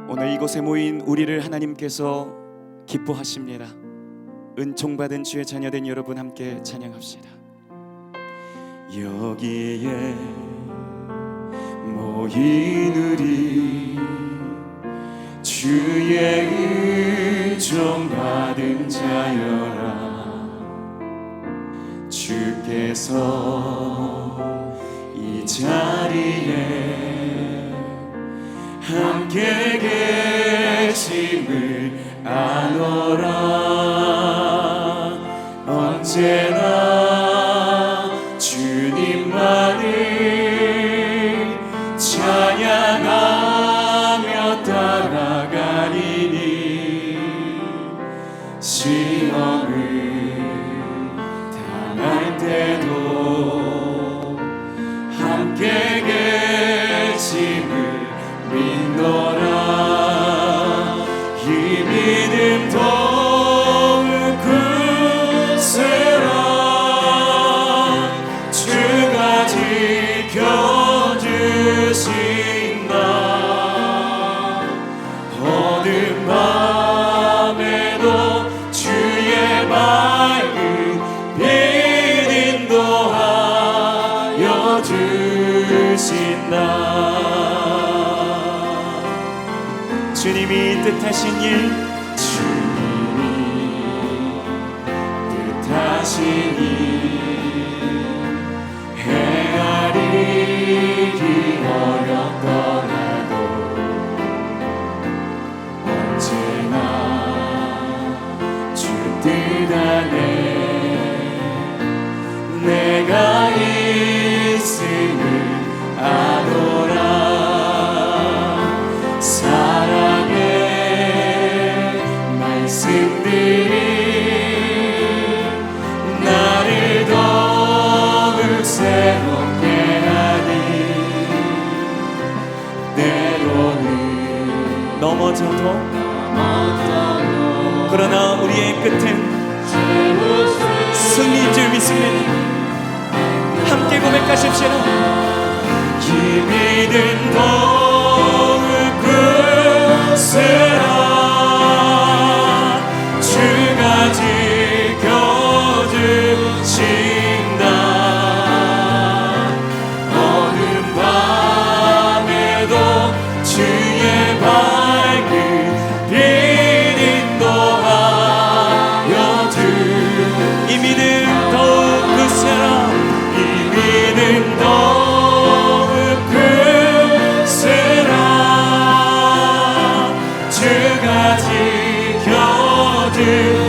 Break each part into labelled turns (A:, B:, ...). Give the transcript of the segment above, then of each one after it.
A: 오늘 이곳에 모인 우리를 하나님께서 기뻐하십니다. 은총받은 주의 자녀된 여러분 함께 찬양합시다. 여기에 모인 우리 주의 은총받은 자여라. 주께서 이 자리에 함께 계심을 아노라. 언제나 주님만을 찬양하며 따라가리니 시험을 당할 때도 함께 계심을 믿노라. 이 믿음 더욱 굳세라. 주가 지켜주신다. 어둠 밤에도 주의 밝은 빛 인도하여 주신다. 주님이 뜻하신 일, 주님이 뜻하신 일 헤아리기 어렵더라도 언제나 주 뜻 안에 내가 있음을 아노라. 말씀들이 나를 더욱 새롭게 하니 때로는 넘어져도 그러나 우리의 끝은 승리인 줄 믿습니다. 함께 고백하십시오. 이 믿음 더욱 굳세라. 주가 지켜주신다. 어둠 밤에도 주의 밝은 빛 인도하여 이 믿음 더욱 굳세라. 이 믿음 더욱 굳세라. 주가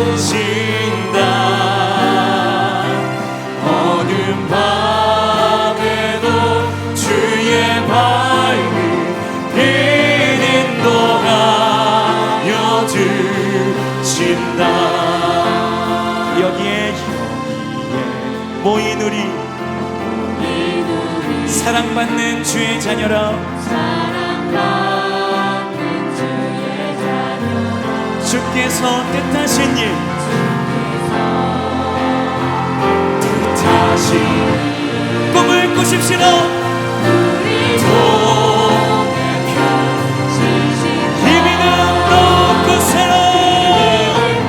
A: 지켜주신다. 어둠 밤에도 주의 밝은 빛 인도하여 주신다. 여기에 모인 우리 사랑받는 주의 자녀라. 주께서 뜻하신 일, 꿈을 꾸십시오. 이 믿음 더욱 굳세라.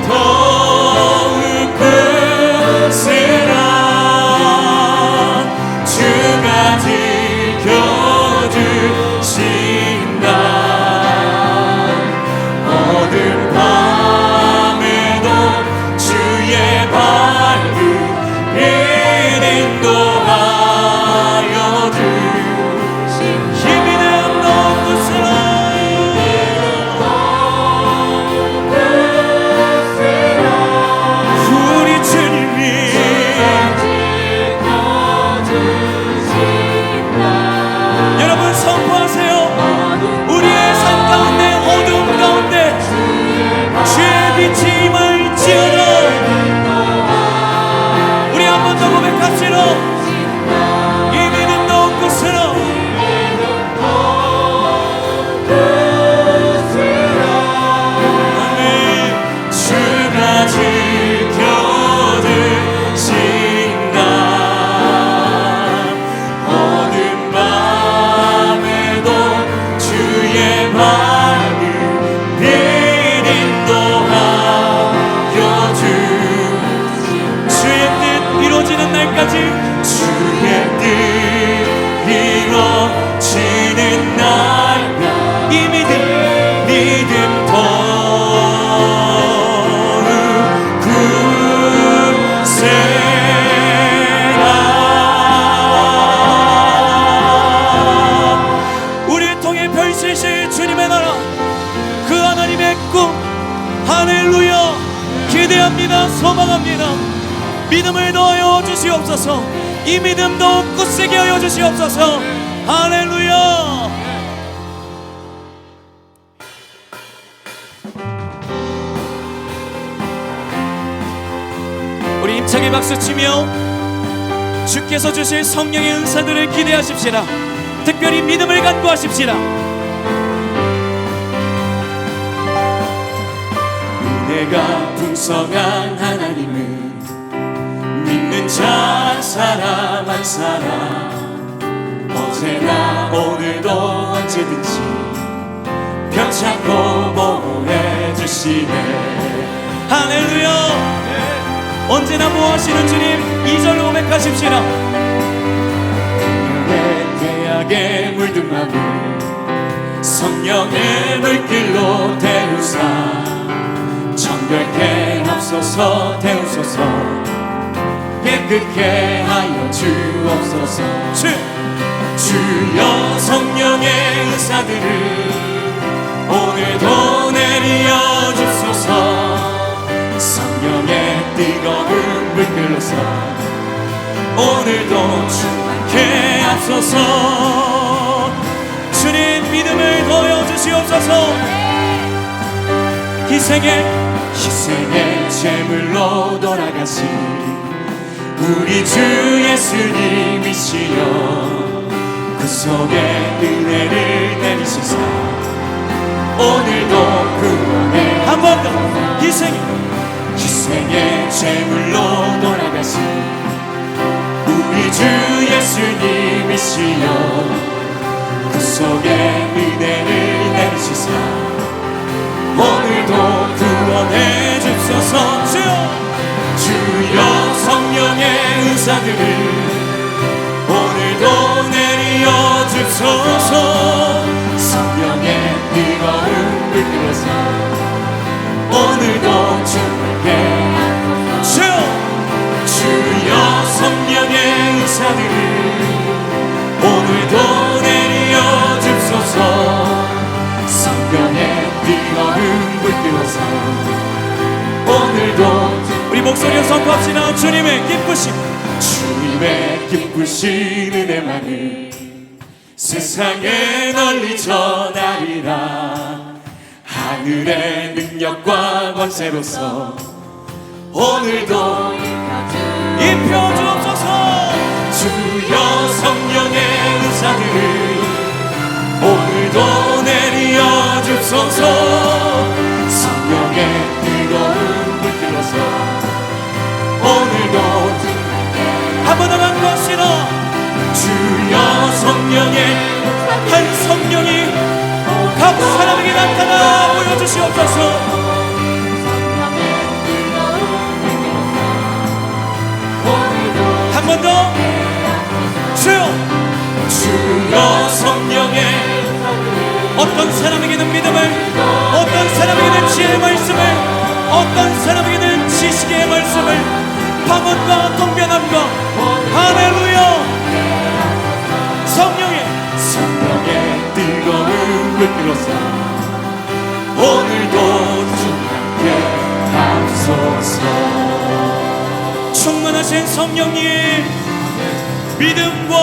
A: 더욱 굳세라. 주가 지켜주신다. 어둠 밤에도 주의 밝은 빛 인도하여 기쁨, 할렐루야, 기대합니다. 소망합니다. 믿음을 더하여 주시옵소서. 이 믿음 더욱 굳세게 하여 주시옵소서. 할렐루야. 우리 힘차게 박수치며 주께서 주실 성령의 은사들을 기대하십시다. 특별히 믿음을 간구하십시다. 은혜가 풍성한 하나님은 믿는 자 한 사람 한 사람 어제나 오늘도 언제든지 편찮고 보호해 주시네. 할렐루야. 언제나 보호하시는 주님, 2절로 고백하십시다. 내 죄악에 물든 마음을 성령의 물길로 태우사 정결케 하옵소서. 태우소서. 깨끗게 하여 주옵소서. 주여 성령의 은사들을 오늘도 내려 주소서. 성령의 뜨거운 물결로서 오늘도 충만케 하소서. 주님, 믿음을 더하여 주시옵소서. 희생의 제물로 돌아가신 우리 주 예수님이시여 구속의 은혜를 내리시사 오늘도 구원의 한 번 더 희생의 제물로 돌아가신 우리 주 예수님이시여 구속의 은혜를 내리시사 오늘도 구원해 주소서. 주여 성령의 은사들을 오늘도 내려 주소서. 성령의 뜨거운 물길에서 오늘도 주께 주여 성령의 은사들을 오늘도 내려 주소서. 성령의 뜨거운 물길에서 오늘도 우리 목소리로 선포합시다. 주님의 기쁘신 은혜만을 세상에 널리 전하리라. 하늘의 능력과 권세로서 오늘도 입혀주옵소서. 주여 성령의 은사들을 오늘도 내려 주소서. 성령의 뜨거운 물길로서 오늘도 한 번 더 간구합시다. 주여 성령의 한 성령이 각 사람에게 나타나 보여주시옵소서. 한 번 더. 주여 성령의 어떤 사람에게는 믿음을, 어떤 사람에게는 지혜의 말씀을, 어떤 사람에게는 지식의 말씀을, 방언과 통변함과 할렐루야. 성령의 뜨거운 물길로서 오늘도 충만케 하소서. 충만하신 성령님, 믿음과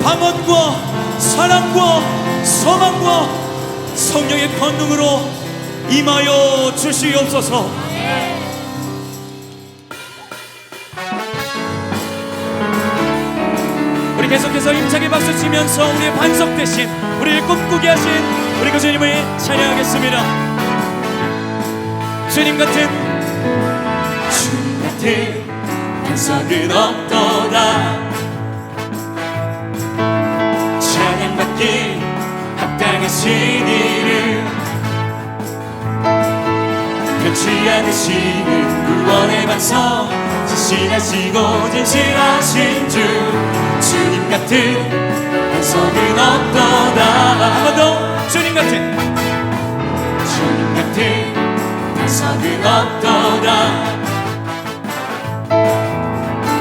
A: 방언과 사랑과 소망과 성령의 권능으로 임하여 주시옵소서. 우리 계속해서 힘차게 박수치면서 우리의 반석 대신 우리를 꿈꾸게 하신 우리 그 주님을 찬양하겠습니다. 주님 같은 반석은 없도다. 찬양받기 합당하신 이를 변치 않으시는 구원의 반석, 진실하시고 진실하신 주, 주님 같은 반석은 없도다. 한 번 더. 주님 같은 반석은 없도다.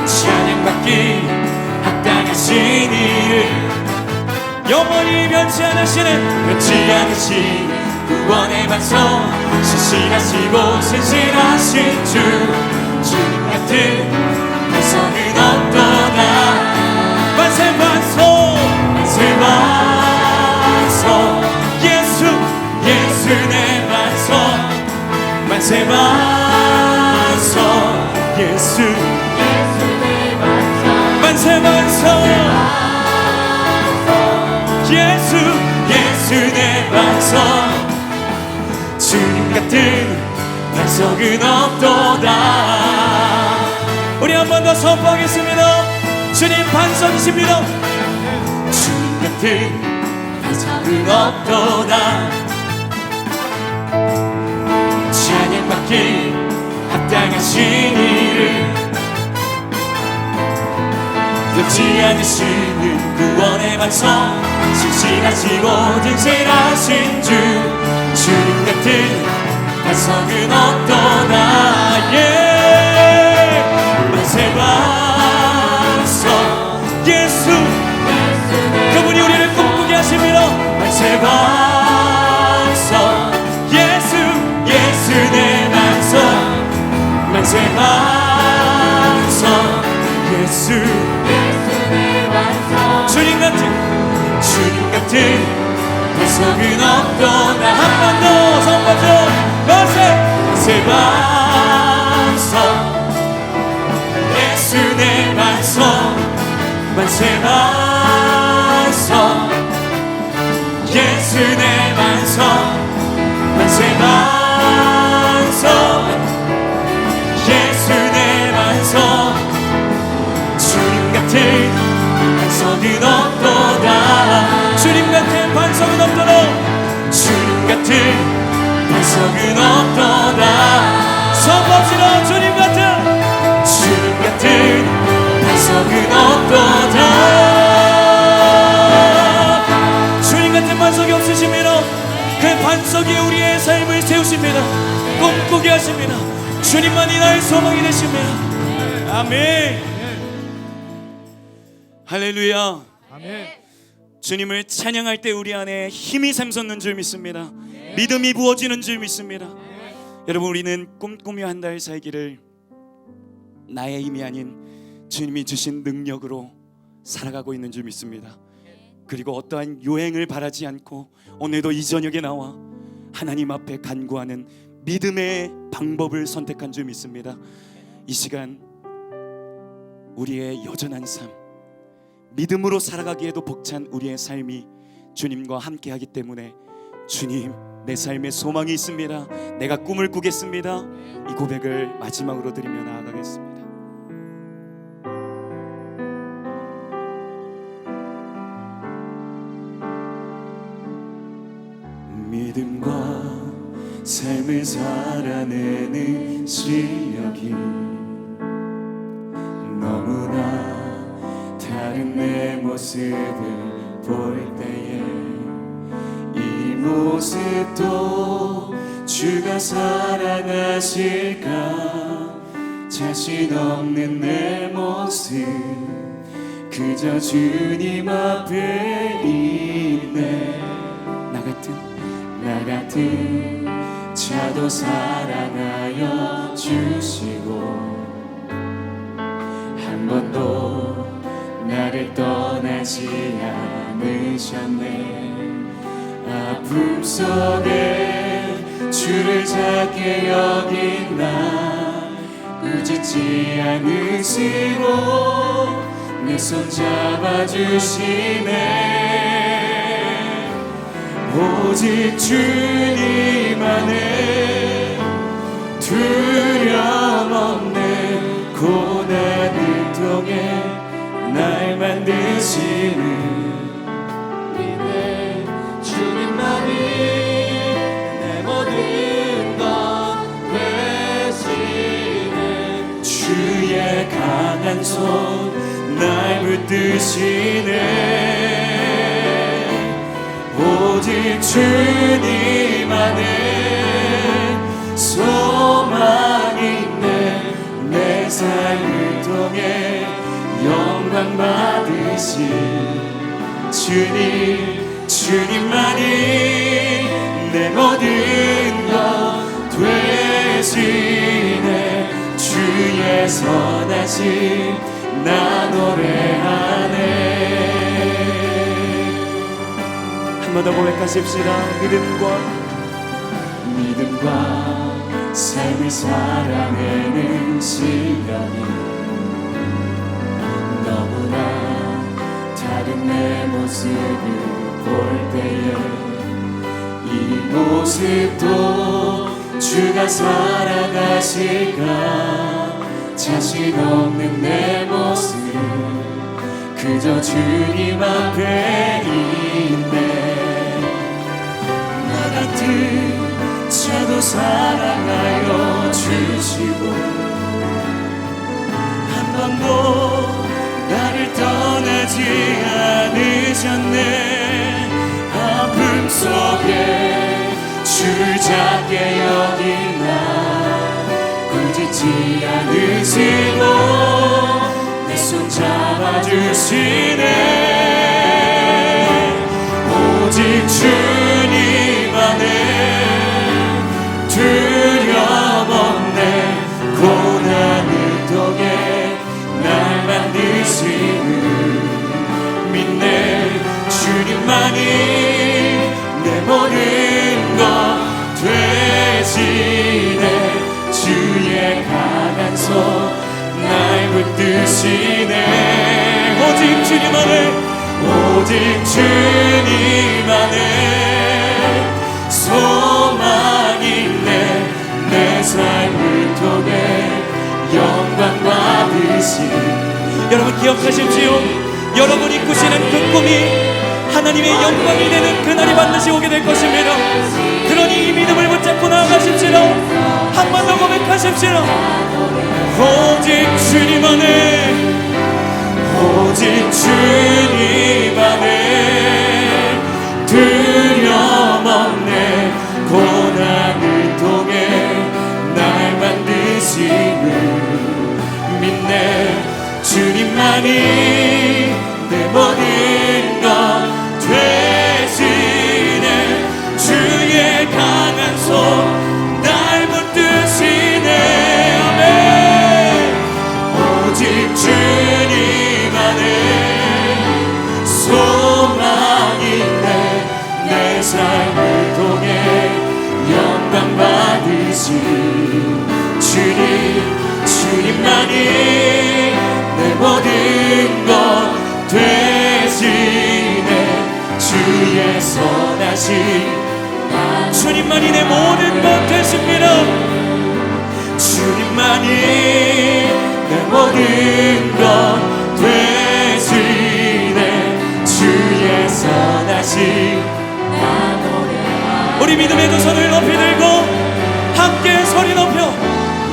A: 찬양받기 합당하신 이를 영원히 변치 않으시는 구원의 반석 신실하시고 신실하신 주 주님 같은 반석은 없도다 만세 반석 만세 반석 예수 내 반석 만세 반석 예수 내 반석 만세 반석 예수 내 반석 주님 같은 반석은 없도다. 우리 한 번 더 선포하겠습니다. 주님 반석이십니다. 주님 같은 반석은 없도다. 찬양받기 합당하신 이를 렵지 않으시는 구원의 반석 신실하시고 진실하신 주 주님 같은 반석은 없도다. 만세 반석 예수 그분이 우리를 꿈꾸게 하십니다. 만세 반석 예수 내 반석 만세 반석 예수 내 반석 주님 같은 반석은 없도다. 한 번 더 선포죠. 만세 반석 예수 내 반석 만세 반석 예수 내 반석 만세 반석 예수 내 반석 주님 같은 반석은 없도다. 주님 같은 반석은 없도다. 주님 같은 반석은 없도다. 선포합시다. 주님 같은 반석은 없도다. 주님 같은 반석이 없으십니다. 그 반석이 우리의 삶을 세우십니다. 꿈꾸게 하십니다. 주님만이 나의 소망이 되십니다. 아멘. 할렐루야.
B: 아멘.
A: 주님을 찬양할 때 우리 안에 힘이 샘솟는 줄 믿습니다. 믿음이 부어지는 줄 믿습니다. 여러분 우리는 꿈꾸며 한 달 살기를 나의 힘이 아닌 주님이 주신 능력으로 살아가고 있는 줄 믿습니다. 그리고 어떠한 요행을 바라지 않고 오늘도 이 저녁에 나와 하나님 앞에 간구하는 믿음의 방법을 선택한 줄 믿습니다. 이 시간 우리의 여전한 삶 믿음으로 살아가기에도 벅찬 우리의 삶이 주님과 함께하기 때문에 주님 내 삶에 소망이 있습니다. 내가 꿈을 꾸겠습니다. 이 고백을 마지막으로 드리며 나아가겠습니다. 믿음과 삶을 살아내는 실력이 너무나 다른 내 모습을 볼 때에 이 모습도 주가 사랑하실까 자신 없는 내 모습 그저 주님 앞에 있네. 나 같은 자도 사랑하여 주시고 한 번도 나를 떠나지 않으셨네. 아픔 속에 주를 작게 여긴 나 꾸짖지 않으시고 내 손 잡아주시네. 오직 주님 안에 두려움 없네. 고난을 통해 날 만드시는 믿네. 주님만이 내 모든 것 되시네. 주의 강한 손 날 붙드시네. 오직 주님 안에 소망이 있네. 내 삶을 통해 영광 받으신 주님만이 내 모든 것 되시네. 주의 선하심 나 노래하네. 한 번 더 고백하십시다. 믿음과 삶을 살아내는 시간이 너무나 다른 내 모습을 볼 때에 이 모습도 주가 살아가실까. 자신 없는 내 모습 그저 주님 앞에 있네. 나 같은 자도 사랑하여 주시고 한 번도 나를 떠나지 않으셨네. 아픔 속에 주를 작게 여긴 나 꾸짖지 않으시고 내 손 잡아주시네. 오직 주님 안에 두려움 없네. 고난을 통해 날 만드시는 믿네. 주님만이 내 모든 것 되시네. 주의 강한 손 날 붙드시네. 오직 주님 안에 오직 주님 안에 소망이 있네. 내 삶을 통해 영광 받으신 여러분 기억하십시오. 여러분이 꾸시는 그 꿈이 하나님의 영광이 되는 그날이 반드시 오게 될 것입니다. 그러니 이 믿음을 붙잡고 나아가십시오. 한 번 더 고백하십시오. 오직 주님 안에 오직 주님 안에 두려움 없네. 고난을 통해 날 만드시는 믿네. 주님만이 내 모든 것 되시네. 주의 강한 손 날 붙드시네. 아멘. 오직 주님 안에 소망이 있네. 내 삶을 통해 영광 받으신 주님만이 내 모든 것 되시네. 주의 선하심 주님만이 내 모든 것 되십니다. 주님만이 내 모든 것 되시네. 주의 선하심 우리 믿음의 두 손을 높이 들고 함께 소리 높여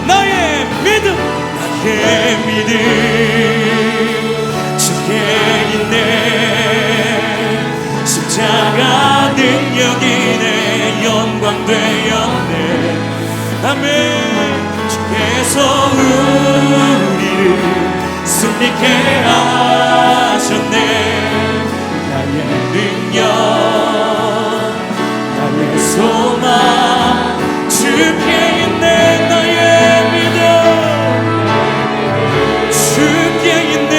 A: 나의 믿음 나의 믿음 주께 있네. 십자가 능력이 내 영광 되었네. 아멘. 주께서 우리를 승리케 하셨네. 나의 능력 나의 소망 주께 있네. 나의 믿음 주께 있네.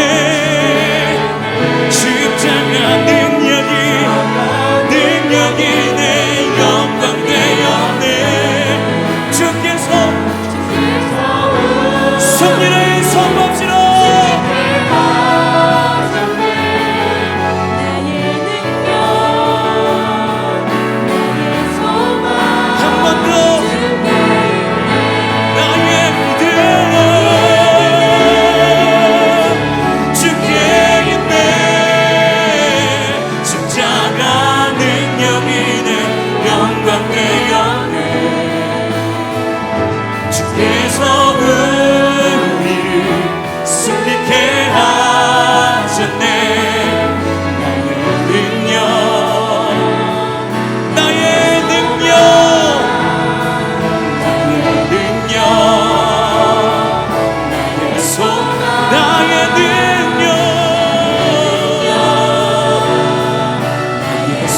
A: 십자가 능력이 내 영광 되었네. 주께서 승리를 선포합시다.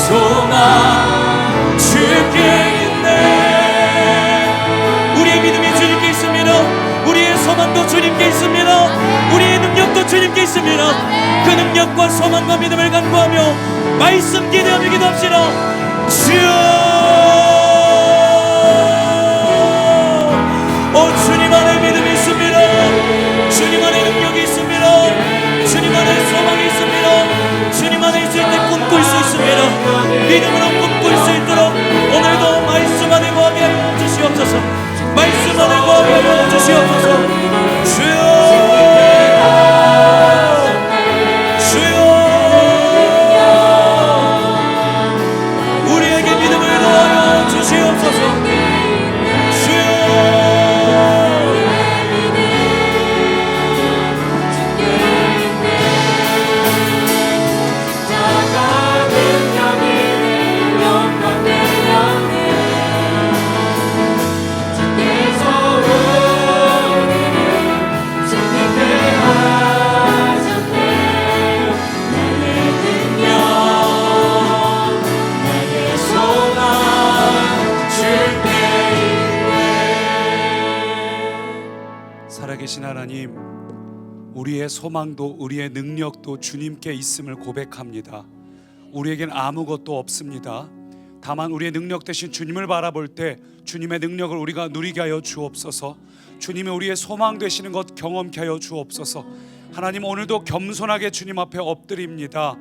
A: 소망 주께 소망도 주님께 있습니다. 우리의 능력도 주님께 있습니다. 그 능력과 소망과 믿음을 간구하며 말씀 기대하며 기도합시다. 주여, 주님 안에 믿음이 있습니다. 주님 안에 능력이 있습니다. 주님 안에 소망이 있습니다. 주님 안에 있을 때 꿈꿀 수 있습니다. 믿음으로 꿈꿀 수 있도록 오늘도 말씀 안에 거하게 하여 주시옵소서. 말씀 안에 거하게 하여 주시옵소서. 주여, 우리에게 믿음을 더하여 주시옵소서.
B: 살아계신 하나님, 우리의 소망도 우리의 능력도 주님께 있음을 고백합니다. 우리에겐 아무것도 없습니다. 다만 우리의 능력 대신 주님을 바라볼 때 주님의 능력을 우리가 누리게 하여 주옵소서. 주님이 우리의 소망 되시는 것 경험케 하여 주옵소서. 하나님, 오늘도 겸손하게 주님 앞에 엎드립니다.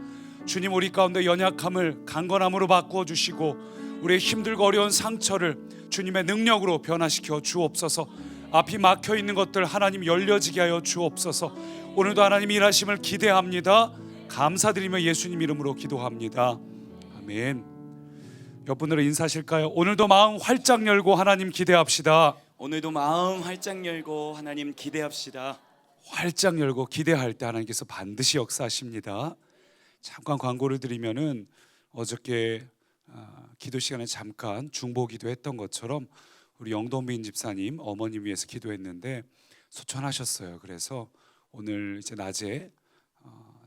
B: 주님, 우리 가운데 연약함을 강건함으로 바꾸어 주시고 우리의 힘들고 어려운 상처를 주님의 능력으로 변화시켜 주옵소서. 앞이 막혀 있는 것들 하나님 열려지게 하여 주옵소서. 오늘도 하나님 일하심을 기대합니다. 감사드리며 예수님 이름으로 기도합니다. 아멘. 옆분들은 인사하실까요? 오늘도 마음 활짝 열고 하나님 기대합시다.
A: 오늘도 마음 활짝 열고 하나님 기대합시다.
B: 활짝 열고 기대할 때 하나님께서 반드시 역사하십니다. 잠깐 광고를 드리면은 어저께 기도 시간에 잠깐 중보 기도했던 것처럼 우리 영동빈 집사님 어머님 위해서 기도했는데 소천하셨어요. 그래서 오늘 이제 낮에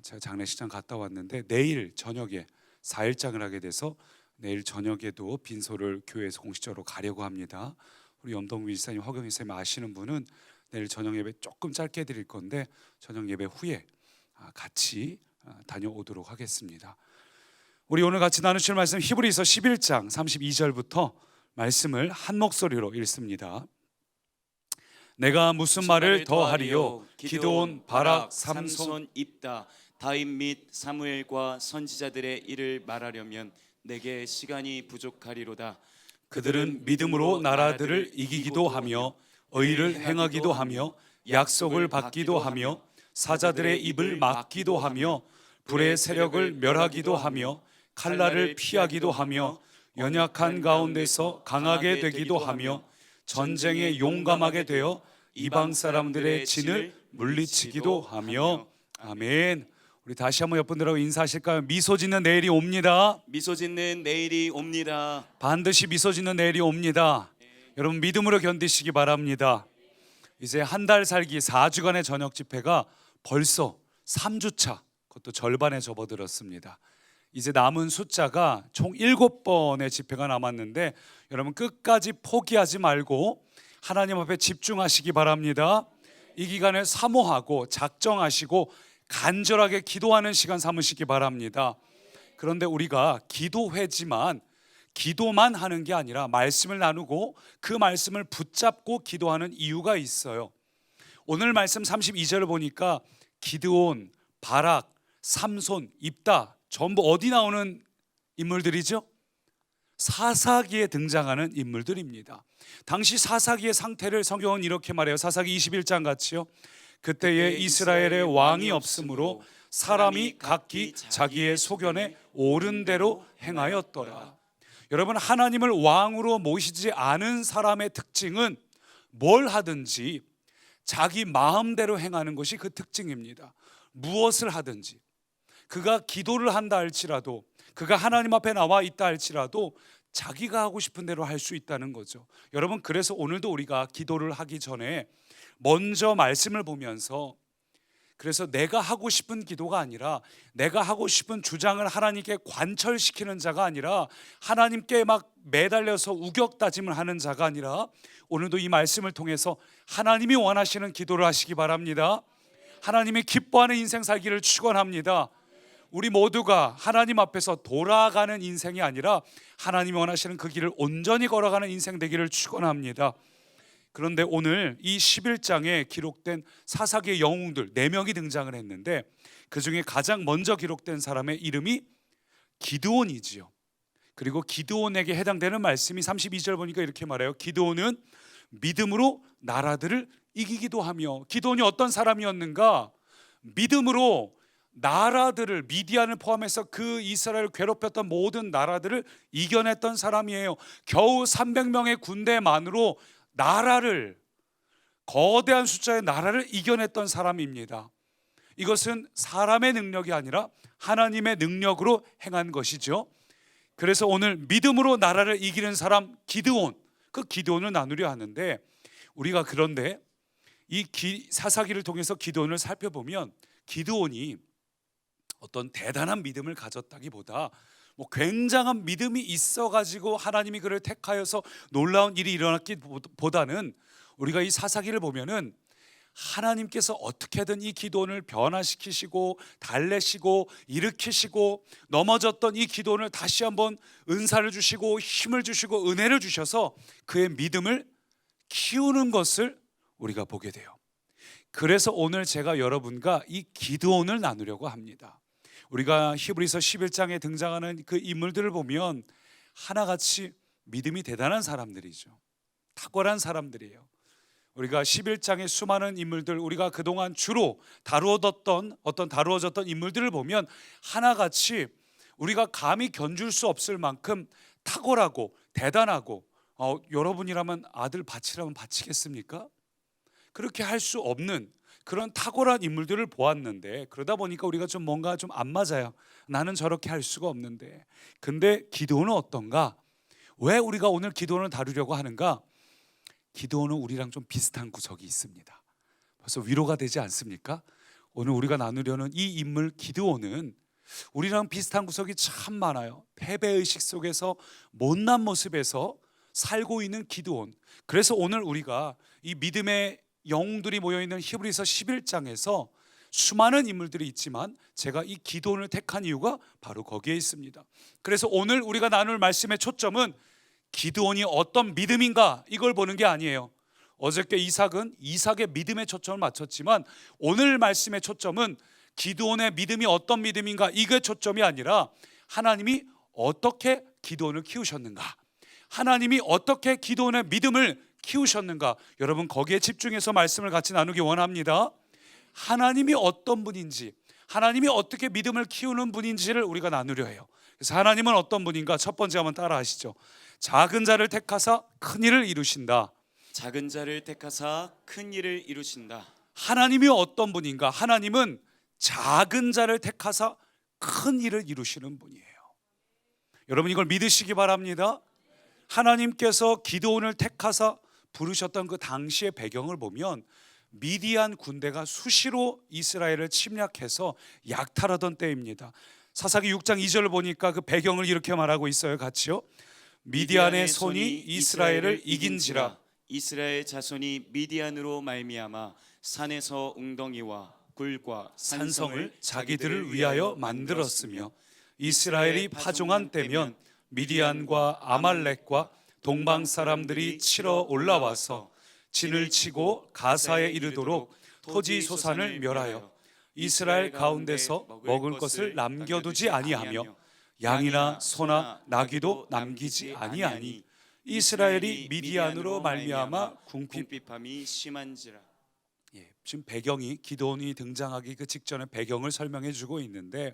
B: 제가 장례식장 갔다 왔는데 내일 저녁에 4일장을 하게 돼서 내일 저녁에도 빈소를 교회에서 공식적으로 가려고 합니다. 우리 영동빈 집사님, 허경희 선생님 아시는 분은 내일 저녁 예배 조금 짧게 드릴 건데 저녁 예배 후에 같이 다녀오도록 하겠습니다. 우리 오늘 같이 나누실 말씀 히브리서 11장 32절부터 말씀을 한 목소리로 읽습니다. 내가 무슨 말을 더하리요? 기드온, 바락, 삼손,
A: 입다, 다윗 및 사무엘과 선지자들의 일을 말하려면 내게 시간이 부족하리로다.
B: 그들은 믿음으로 나라들을 이기기도 하며 의를 행하기도 하며 약속을 받기도 하며 사자들의 입을 막기도 하며 불의 세력을 멸하기도 하며 칼날을 피하기도 하며 연약한 가운데서 강하게 되기도 하며 전쟁에 용감하게 되어 이방 사람들의 진을 물리치기도 하며. 아멘. 우리 다시 한번 옆분들하고 인사하실까요? 미소 짓는 내일이 옵니다.
A: 미소 짓는 내일이 옵니다.
B: 반드시 미소 짓는 내일이 옵니다. 여러분 믿음으로 견디시기 바랍니다. 이제 한 달 살기 4주간의 저녁 집회가 벌써 3주차, 그것도 절반에 접어들었습니다. 이제 남은 숫자가 총 7번의 집회가 남았는데 여러분 끝까지 포기하지 말고 하나님 앞에 집중하시기 바랍니다. 이 기간을 사모하고 작정하시고 간절하게 기도하는 시간 삼으시기 바랍니다. 그런데 우리가 기도회지만 기도만 하는 게 아니라 말씀을 나누고 그 말씀을 붙잡고 기도하는 이유가 있어요. 오늘 말씀 32절을 보니까 기드온, 바락, 삼손, 입다 전부 어디 나오는 인물들이죠? 사사기에 등장하는 인물들입니다. 당시 사사기의 상태를 성경은 이렇게 말해요. 사사기 21장 같이요. 그때에 이스라엘의 왕이 없으므로 사람이 각기 자기의 소견에 옳은 대로 행하였더라. 여러분, 하나님을 왕으로 모시지 않은 사람의 특징은 뭘 하든지 자기 마음대로 행하는 것이 그 특징입니다. 무엇을 하든지 그가 기도를 한다 할지라도 그가 하나님 앞에 나와 있다 할지라도 자기가 하고 싶은 대로 할 수 있다는 거죠. 여러분, 그래서 오늘도 우리가 기도를 하기 전에 먼저 말씀을 보면서 그래서 내가 하고 싶은 기도가 아니라 내가 하고 싶은 주장을 하나님께 관철시키는 자가 아니라 하나님께 막 매달려서 우격다짐을 하는 자가 아니라 오늘도 이 말씀을 통해서 하나님이 원하시는 기도를 하시기 바랍니다. 하나님이 기뻐하는 인생 살기를 축원합니다. 우리 모두가 하나님 앞에서 돌아가는 인생이 아니라 하나님이 원하시는 그 길을 온전히 걸어가는 인생 되기를 축원합니다. 그런데 오늘 이 11장에 기록된 사사기의 영웅들 4명이 등장을 했는데 그 중에 가장 먼저 기록된 사람의 이름이 기드온이지요. 그리고 기드온에게 해당되는 말씀이 32절 보니까 이렇게 말해요. 기드온은 믿음으로 나라들을 이기기도 하며. 기드온이 어떤 사람이었는가? 믿음으로 나라들을, 미디안을 포함해서 그 이스라엘을 괴롭혔던 모든 나라들을 이겨냈던 사람이에요. 겨우 300명의 군대만으로 나라를, 거대한 숫자의 나라를 이겨냈던 사람입니다. 이것은 사람의 능력이 아니라 하나님의 능력으로 행한 것이죠. 그래서 오늘 믿음으로 나라를 이기는 사람 기드온, 그 기드온을 나누려 하는데, 우리가 그런데 이 사사기를 통해서 기드온을 살펴보면 기드온이 어떤 대단한 믿음을 가졌다기보다 굉장한 믿음이 있어가지고 하나님이 그를 택하여서 놀라운 일이 일어났기보다는 우리가 이 사사기를 보면은 하나님께서 어떻게든 이 기드온을 변화시키시고 달래시고 일으키시고 넘어졌던 이 기드온을 다시 한번 은사를 주시고 힘을 주시고 은혜를 주셔서 그의 믿음을 키우는 것을 우리가 보게 돼요. 그래서 오늘 제가 여러분과 이 기드온을 나누려고 합니다. 우리가 히브리서 11장에 등장하는 그 인물들을 보면 하나같이 믿음이 대단한 사람들이죠. 탁월한 사람들이에요. 우리가 11장의 수많은 인물들, 우리가 그동안 주로 다루어졌던 인물들을 보면 하나같이 우리가 감히 견줄 수 없을 만큼 탁월하고 대단하고, 여러분이라면 아들 바치라면 바치겠습니까? 그렇게 할 수 없는 그런 탁월한 인물들을 보았는데, 그러다 보니까 우리가 뭔가 좀 안 맞아요. 나는 저렇게 할 수가 없는데. 근데 기드온은 어떤가? 왜 우리가 오늘 기드온을 다루려고 하는가? 기드온은 우리랑 좀 비슷한 구석이 있습니다. 벌써 위로가 되지 않습니까? 오늘 우리가 나누려는 이 인물 기드온은 우리랑 비슷한 구석이 참 많아요. 패배의식 속에서 못난 모습에서 살고 있는 기드온. 그래서 오늘 우리가 이 믿음의 영웅들이 모여있는 히브리서 11장에서 수많은 인물들이 있지만 제가 이 기드온을 택한 이유가 바로 거기에 있습니다. 그래서 오늘 우리가 나눌 말씀의 초점은 기드온이 어떤 믿음인가, 이걸 보는 게 아니에요. 어저께 이삭의 믿음에 초점을 맞췄지만 오늘 말씀의 초점은 기드온의 믿음이 어떤 믿음인가, 이게 초점이 아니라 하나님이 어떻게 기드온을 키우셨는가, 하나님이 어떻게 기드온의 믿음을 키우셨는가, 여러분 거기에 집중해서 말씀을 같이 나누기 원합니다. 하나님이 어떤 분인지, 하나님이 어떻게 믿음을 키우는 분인지를 우리가 나누려 해요. 그래서 하나님은 어떤 분인가? 첫 번째 한번 따라 하시죠. 작은 자를 택하사 큰 일을 이루신다.
A: 작은 자를 택하사 큰 일을 이루신다.
B: 하나님이 어떤 분인가? 하나님은 작은 자를 택하사 큰 일을 이루시는 분이에요. 여러분 이걸 믿으시기 바랍니다. 하나님께서 기드온을 택하사 부르셨던 그 당시의 배경을 보면 미디안 군대가 수시로 이스라엘을 침략해서 약탈하던 때입니다. 사사기 6장 2절을 보니까 그 배경을 이렇게 말하고 있어요. 같이요. 미디안의 손이 이스라엘을 이긴지라.
A: 이스라엘 자손이 미디안으로 말미암아 산에서 웅덩이와 굴과
B: 산성을 자기들을 위하여 만들었으며 이스라엘이 파종한 때면 미디안과 아말렉과 동방 사람들이 치러 올라와서 진을 치고 가사에 이르도록 토지 소산을 멸하여 이스라엘 가운데서 먹을 것을 남겨두지 아니하며 양이나 소나 나귀도 남기지 아니하니 이스라엘이 미디안으로 말미암아
A: 궁핍함이 심한지라.
B: 지금 배경이 기드온이 등장하기 그 직전의 배경을 설명해 주고 있는데,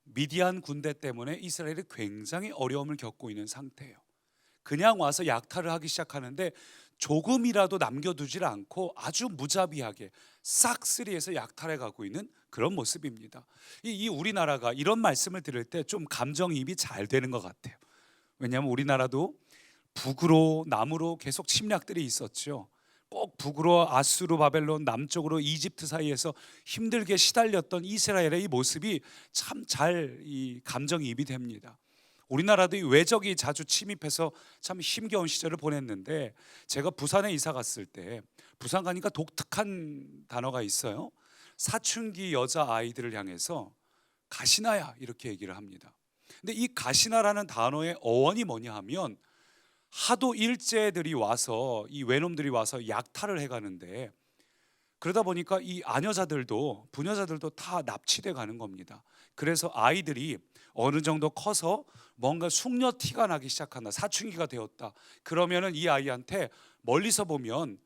B: 미디안 군대 때문에 이스라엘이 굉장히 어려움을 겪고 있는 상태예요. 그냥 와서 약탈을 하기 시작하는데 조금이라도 남겨두질 않고 아주 무자비하게 싹쓸이해서 약탈해 가고 있는 그런 모습입니다. 이 우리나라가 이런 말씀을 들을 때 좀 감정이입이 잘 되는 것 같아요. 왜냐하면 우리나라도 북으로 남으로 계속 침략들이 있었죠. 꼭 북으로 아수르 바벨론, 남쪽으로 이집트 사이에서 힘들게 시달렸던 이스라엘의 이 모습이 참 잘 이 감정이입이 됩니다. 우리나라도 이 외적이 자주 침입해서 참 힘겨운 시절을 보냈는데, 제가 부산에 이사 갔을 때 부산 가니까 독특한 단어가 있어요. 사춘기 여자 아이들을 향해서 가시나야 이렇게 얘기를 합니다. 근데 이 가시나라는 단어의 어원이 뭐냐 하면, 하도 일제들이 와서 이 외놈들이 와서 약탈을 해가는데, 그러다 보니까 이 아녀자들도 부녀자들도 다 납치돼 가는 겁니다. 그래서 아이들이 어느 정도 커서 뭔가 숙녀 티가 나기 시작한다, 사춘기가 되었다. 그러면은 이 아이한테 멀리서 보면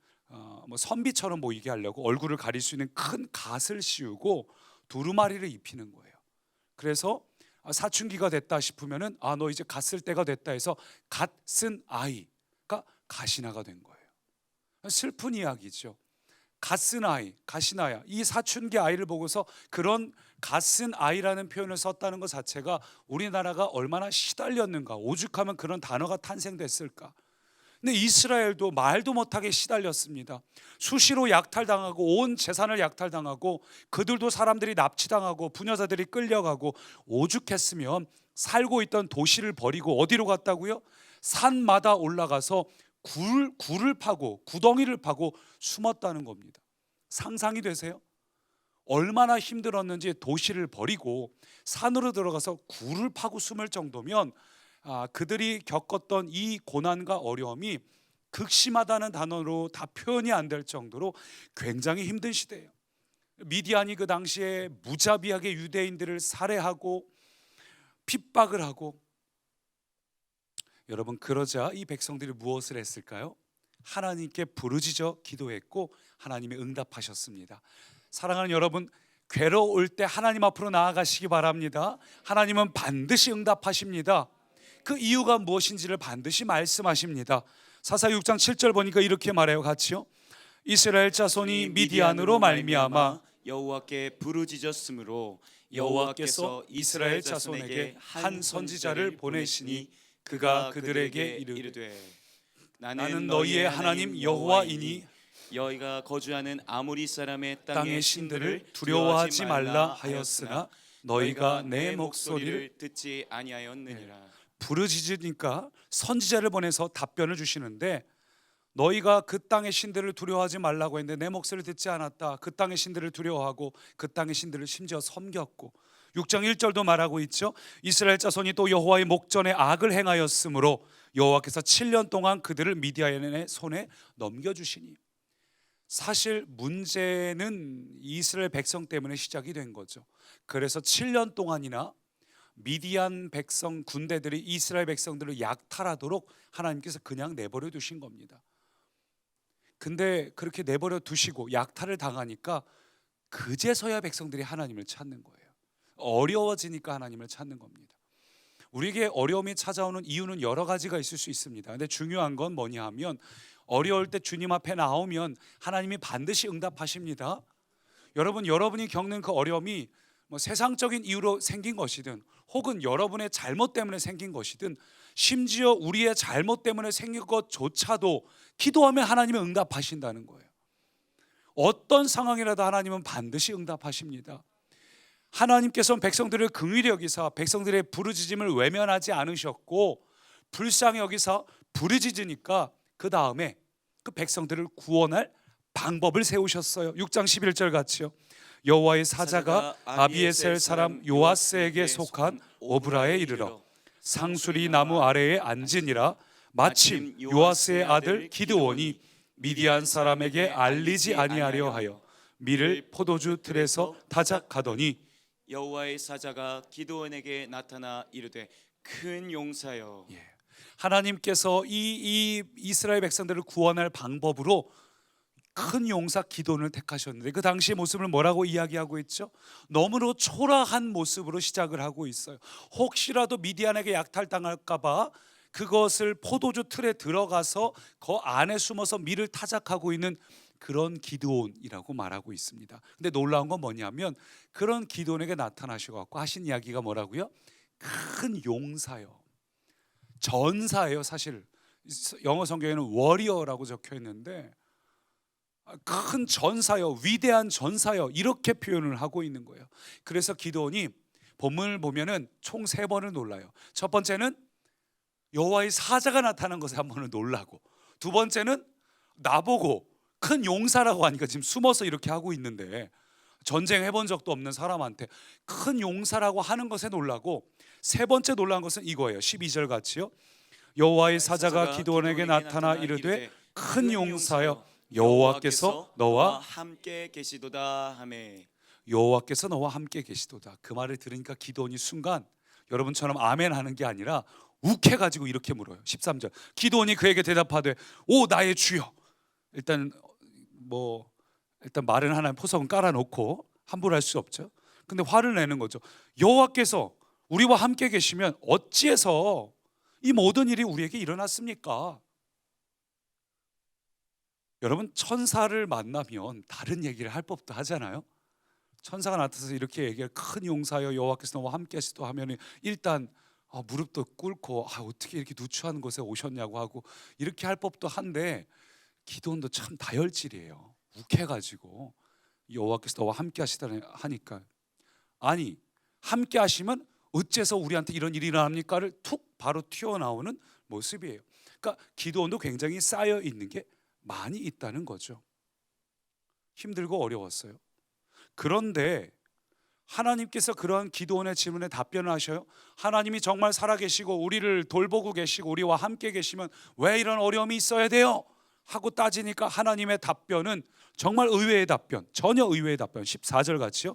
B: 뭐 선비처럼 보이게 하려고 얼굴을 가릴 수 있는 큰 갓을 씌우고 두루마리를 입히는 거예요. 그래서 사춘기가 됐다 싶으면은 너 이제 갓 쓸 때가 됐다 해서 갓 쓴 아이가 가시나가 된 거예요. 슬픈 이야기죠. 갓 쓴 아이, 가시나야. 이 사춘기 아이를 보고서 그런 갓 쓴 아이라는 표현을 썼다는 것 자체가 우리나라가 얼마나 시달렸는가, 오죽하면 그런 단어가 탄생됐을까. 근데 이스라엘도 말도 못하게 시달렸습니다. 수시로 약탈당하고 온 재산을 약탈당하고, 그들도 사람들이 납치당하고 부녀자들이 끌려가고, 오죽했으면 살고 있던 도시를 버리고 어디로 갔다고요? 산마다 올라가서 굴을 파고 구덩이를 파고 숨었다는 겁니다. 상상이 되세요? 얼마나 힘들었는지 도시를 버리고 산으로 들어가서 굴을 파고 숨을 정도면 그들이 겪었던 이 고난과 어려움이 극심하다는 단어로 다 표현이 안 될 정도로 굉장히 힘든 시대예요. 미디안이 그 당시에 무자비하게 유대인들을 살해하고 핍박을 하고, 여러분 그러자 이 백성들이 무엇을 했을까요? 하나님께 부르짖어 기도했고 하나님이 응답하셨습니다. 사랑하는 여러분, 괴로울 때 하나님 앞으로 나아가시기 바랍니다. 하나님은 반드시 응답하십니다. 그 이유가 무엇인지를 반드시 말씀하십니다. 사사 6장 7절 보니까 이렇게 말해요. 같이요. 이스라엘 자손이 미디안으로 말미암아
A: 여호와께 부르짖었으므로
B: 여호와께서 이스라엘 자손에게 한 선지자를 보내시니 그가 그들에게 이르되 나는 너희의 하나님 여호와이니
A: 너희가 거주하는 아모리 사람의
B: 땅의 신들을 두려워하지 말라 하였으나 너희가 내 목소리를
A: 듣지 아니하였느니라.
B: 부르짖으니까 선지자를 보내서 답변을 주시는데, 너희가 그 땅의 신들을 두려워하지 말라고 했는데 내 목소리를 듣지 않았다. 그 땅의 신들을 두려워하고 그 땅의 신들을 심지어 섬겼고, 6장 1절도 말하고 있죠. 이스라엘 자손이 또 여호와의 목전에 악을 행하였으므로 여호와께서 7년 동안 그들을 미디안의 손에 넘겨주시니. 사실 문제는 이스라엘 백성 때문에 시작이 된 거죠. 그래서 7년 동안이나 미디안 백성 군대들이 이스라엘 백성들을 약탈하도록 하나님께서 그냥 내버려 두신 겁니다. 근데 그렇게 내버려 두시고 약탈을 당하니까 그제서야 백성들이 하나님을 찾는 거예요. 어려워지니까 하나님을 찾는 겁니다. 우리에게 어려움이 찾아오는 이유는 여러 가지가 있을 수 있습니다. 근데 중요한 건 뭐냐 하면, 어려울 때 주님 앞에 나오면 하나님이 반드시 응답하십니다. 여러분이 겪는 그 어려움이 뭐 세상적인 이유로 생긴 것이든 혹은 여러분의 잘못 때문에 생긴 것이든, 심지어 우리의 잘못 때문에 생긴 것조차도 기도하면 하나님은 응답하신다는 거예요. 어떤 상황이라도 하나님은 반드시 응답하십니다. 하나님께서는 백성들을 긍휼히 여기사 백성들의 부르짖음을 외면하지 않으셨고, 불쌍히 여기사 부르짖으니까 그 다음에 그 백성들을 구원할 방법을 세우셨어요. 6장 11절 같이요. 여호와의 사자가 아비에셀 사람 요아스에게 속한 오브라에 이르러 상수리 나무 아래에 앉으니라. 마침 요아스의 아들 기드온이 미디안 사람에게 알리지 아니하려 하여 밀을 포도주 틀에서 타작하더니
A: 여호와의 사자가 기드온에게 나타나 이르되 큰 용사여.
B: 하나님께서 이 이스라엘 백성들을 구원할 방법으로 큰 용사 기드온을 택하셨는데, 그 당시의 모습을 뭐라고 이야기하고 있죠? 너무도 초라한 모습으로 시작을 하고 있어요. 혹시라도 미디안에게 약탈당할까 봐 그것을 포도주 틀에 들어가서 그 안에 숨어서 밀을 타작하고 있는 그런 기드온이라고 말하고 있습니다. 근데 놀라운 건 뭐냐면, 그런 기드온에게 나타나셔 갖고 하신 이야기가 뭐라고요? 큰 용사요, 전사예요. 사실 영어 성경에는 워리어라고 적혀 있는데 큰 전사여, 위대한 전사여, 이렇게 표현을 하고 있는 거예요. 그래서 기드온이 본문을 보면은 총 3번을 놀라요. 첫 번째는 여호와의 사자가 나타난 것에 한 번은 놀라고, 두 번째는 나보고 큰 용사라고 하니까 지금 숨어서 이렇게 하고 있는데, 전쟁 해본 적도 없는 사람한테 큰 용사라고 하는 것에 놀라고, 세 번째 놀란 것은 이거예요. 12절 같이요. 여호와의 사자가 기드온에게 나타나 이르되 큰 용사여, 여호와께서 너와
A: 함께 계시도다 하매.
B: 여호와께서 너와 함께 계시도다. 그 말을 들으니까 기드온이 순간 여러분처럼 아멘 하는 게 아니라 욱해가지고 이렇게 물어요. 13절. 기드온이 그에게 대답하되 오 나의 주여. 일단 말은 하나 포석은 깔아놓고 함부로 할 수 없죠. 근데 화를 내는 거죠. 여호와께서 우리와 함께 계시면 어찌해서 이 모든 일이 우리에게 일어났습니까? 여러분, 천사를 만나면 다른 얘기를 할 법도 하잖아요. 천사가 나타나서 이렇게 얘기해요. 큰 용사여 여호와께서 너와 함께 하시도 하면 일단 무릎도 꿇고 어떻게 이렇게 누추한 곳에 오셨냐고 하고 이렇게 할 법도 한데, 기드온도 참 다혈질이에요. 욱해가지고 여호와께서 너와 함께 하시다 하니까, 아니 함께 하시면 어째서 우리한테 이런 일이 일어납니까를 툭 바로 튀어나오는 모습이에요. 그러니까 기드온도 굉장히 쌓여 있는 게 많이 있다는 거죠. 힘들고 어려웠어요. 그런데 하나님께서 그러한 기드온의 질문에 답변을 하셔요. 하나님이 정말 살아계시고 우리를 돌보고 계시고 우리와 함께 계시면 왜 이런 어려움이 있어야 돼요? 하고 따지니까 하나님의 답변은 정말 의외의 답변, 전혀 의외의 답변. 14절 같이요.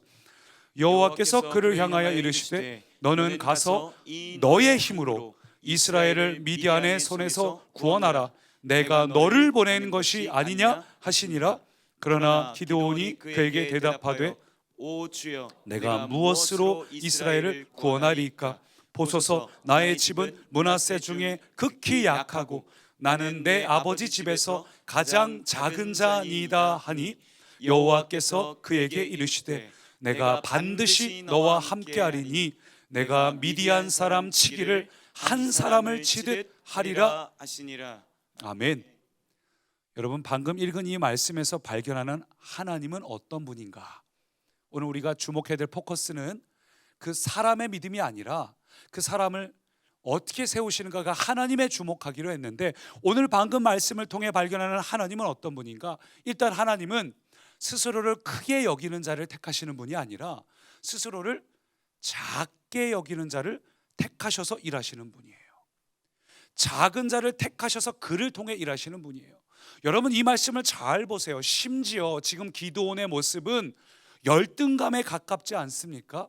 B: 여호와께서 그를 향하여 이르시되 너는 가서 너의 힘으로 이스라엘을 미디안의 손에서 구원하라. 내가 너를 보낸 것이 아니냐 하시니라. 그러나 기드온이 그에게 대답하되
A: 오 주여,
B: 내가 무엇으로 이스라엘을 구원하리이까? 보소서 나의 집은 므낫세 중에 극히 약하고 나는 내 아버지 집에서 가장 작은 자니이다 하니, 여호와께서 그에게 이르시되 내가 반드시 너와 함께하리니 내가 미디안 사람 치기를 한 사람을 치듯 하리라
A: 하시니라.
B: 아멘. 여러분, 방금 읽은 이 말씀에서 발견하는 하나님은 어떤 분인가? 오늘 우리가 주목해야 될 포커스는 그 사람의 믿음이 아니라 그 사람을 어떻게 세우시는가가 하나님의 주목하기로 했는데, 오늘 방금 말씀을 통해 발견하는 하나님은 어떤 분인가? 일단 하나님은 스스로를 크게 여기는 자를 택하시는 분이 아니라 스스로를 작게 여기는 자를 택하셔서 일하시는 분이에요. 작은 자를 택하셔서 그를 통해 일하시는 분이에요. 여러분, 이 말씀을 잘 보세요. 심지어 지금 기드온의 모습은 열등감에 가깝지 않습니까?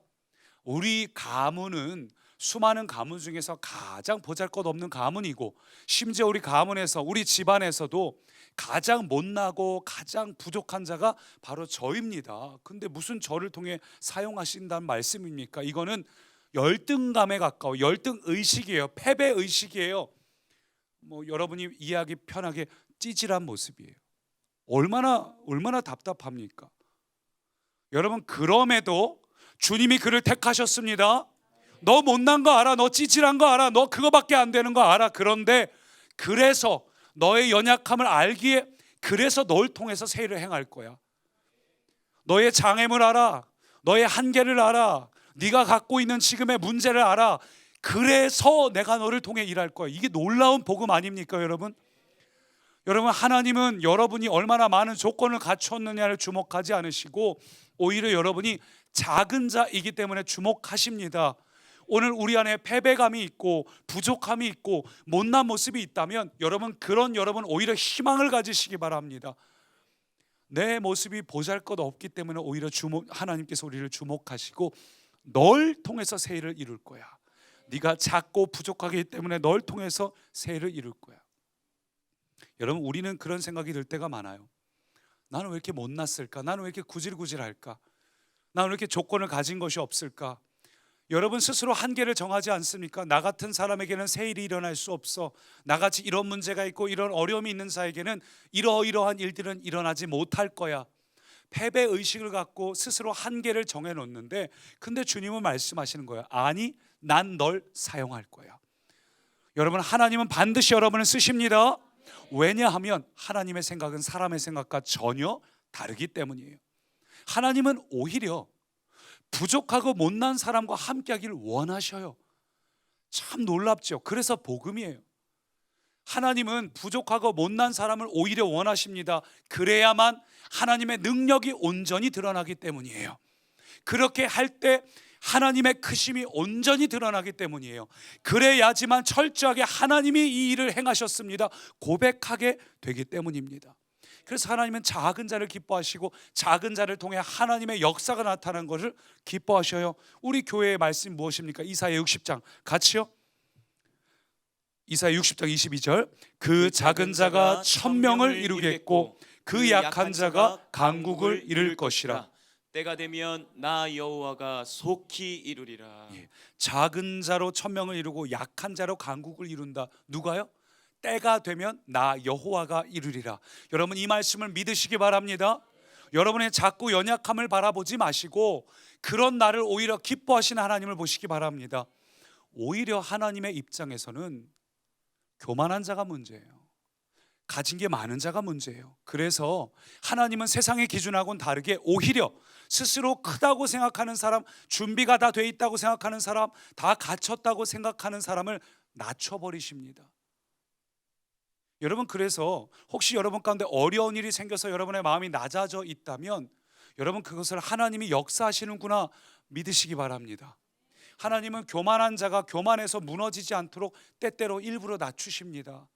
B: 우리 가문은 수많은 가문 중에서 가장 보잘것없는 가문이고, 심지어 우리 가문에서, 우리 집안에서도 가장 못나고 가장 부족한 자가 바로 저입니다. 근데 무슨 저를 통해 사용하신다는 말씀입니까? 이거는 열등감에 가까워, 열등의식이에요. 패배의식이에요. 여러분이 이해하기 편하게 찌질한 모습이에요. 얼마나 답답합니까? 여러분, 그럼에도 주님이 그를 택하셨습니다. 너 못난 거 알아, 너 찌질한 거 알아, 너 그거밖에 안 되는 거 알아. 그런데 그래서 너의 연약함을 알기에, 그래서 널 통해서 새 일을 행할 거야. 너의 장애물 알아, 너의 한계를 알아, 네가 갖고 있는 지금의 문제를 알아. 그래서 내가 너를 통해 일할 거야. 이게 놀라운 복음 아닙니까, 여러분? 여러분, 하나님은 여러분이 얼마나 많은 조건을 갖췄느냐를 주목하지 않으시고 오히려 여러분이 작은 자이기 때문에 주목하십니다. 오늘 우리 안에 패배감이 있고 부족함이 있고 못난 모습이 있다면 여러분 오히려 희망을 가지시기 바랍니다. 내 모습이 보잘것없기 때문에 오히려 하나님께서 우리를 주목하시고 널 통해서 새 일을 이룰 거야. 네가 작고 부족하기 때문에 널 통해서 새 일을 이룰 거야. 여러분, 우리는 그런 생각이 들 때가 많아요. 나는 왜 이렇게 못났을까? 나는 왜 이렇게 구질구질할까? 나는 왜 이렇게 조건을 가진 것이 없을까? 여러분 스스로 한계를 정하지 않습니까? 나 같은 사람에게는 새 일이 일어날 수 없어. 나같이 이런 문제가 있고 이런 어려움이 있는 자에게는 이러이러한 일들은 일어나지 못할 거야. 패배의식을 갖고 스스로 한계를 정해놓는데, 근데 주님은 말씀하시는 거야. 아니, 난 널 사용할 거야. 여러분, 하나님은 반드시 여러분을 쓰십니다. 왜냐하면 하나님의 생각은 사람의 생각과 전혀 다르기 때문이에요. 하나님은 오히려 부족하고 못난 사람과 함께하기를 원하셔요. 참 놀랍죠. 그래서 복음이에요. 하나님은 부족하고 못난 사람을 오히려 원하십니다. 그래야만 하나님의 능력이 온전히 드러나기 때문이에요. 그렇게 할 때 하나님의 크심이 온전히 드러나기 때문이에요. 그래야지만 철저하게 하나님이 이 일을 행하셨습니다 고백하게 되기 때문입니다. 그래서 하나님은 작은 자를 기뻐하시고 작은 자를 통해 하나님의 역사가 나타나는 것을 기뻐하셔요. 우리 교회의 말씀이 무엇입니까? 이사야 60장 같이요. 이사야 60장 22절, 그 작은 자가 1000명을 이루겠고 그 약한 자가 강국을 이룰 것이라.
A: 때가 되면 나 여호와가 속히 이루리라.
B: 작은 자로 1000명을 이루고 약한 자로 강국을 이룬다. 누가요? 때가 되면 나 여호와가 이루리라. 여러분 이 말씀을 믿으시기 바랍니다. 여러분의 작고 연약함을 바라보지 마시고 그런 나를 오히려 기뻐하시는 하나님을 보시기 바랍니다. 오히려 하나님의 입장에서는 교만한 자가 문제예요. 가진 게 많은 자가 문제예요. 그래서 하나님은 세상의 기준하고는 다르게 오히려 스스로 크다고 생각하는 사람, 준비가 다 돼 있다고 생각하는 사람, 다 갖췄다고 생각하는 사람을 낮춰버리십니다. 여러분 그래서 혹시 여러분 가운데 어려운 일이 생겨서 여러분의 마음이 낮아져 있다면 여러분 그것을 하나님이 역사하시는구나 믿으시기 바랍니다. 하나님은 교만한 자가 교만해서 무너지지 않도록 때때로 일부러 낮추십니다.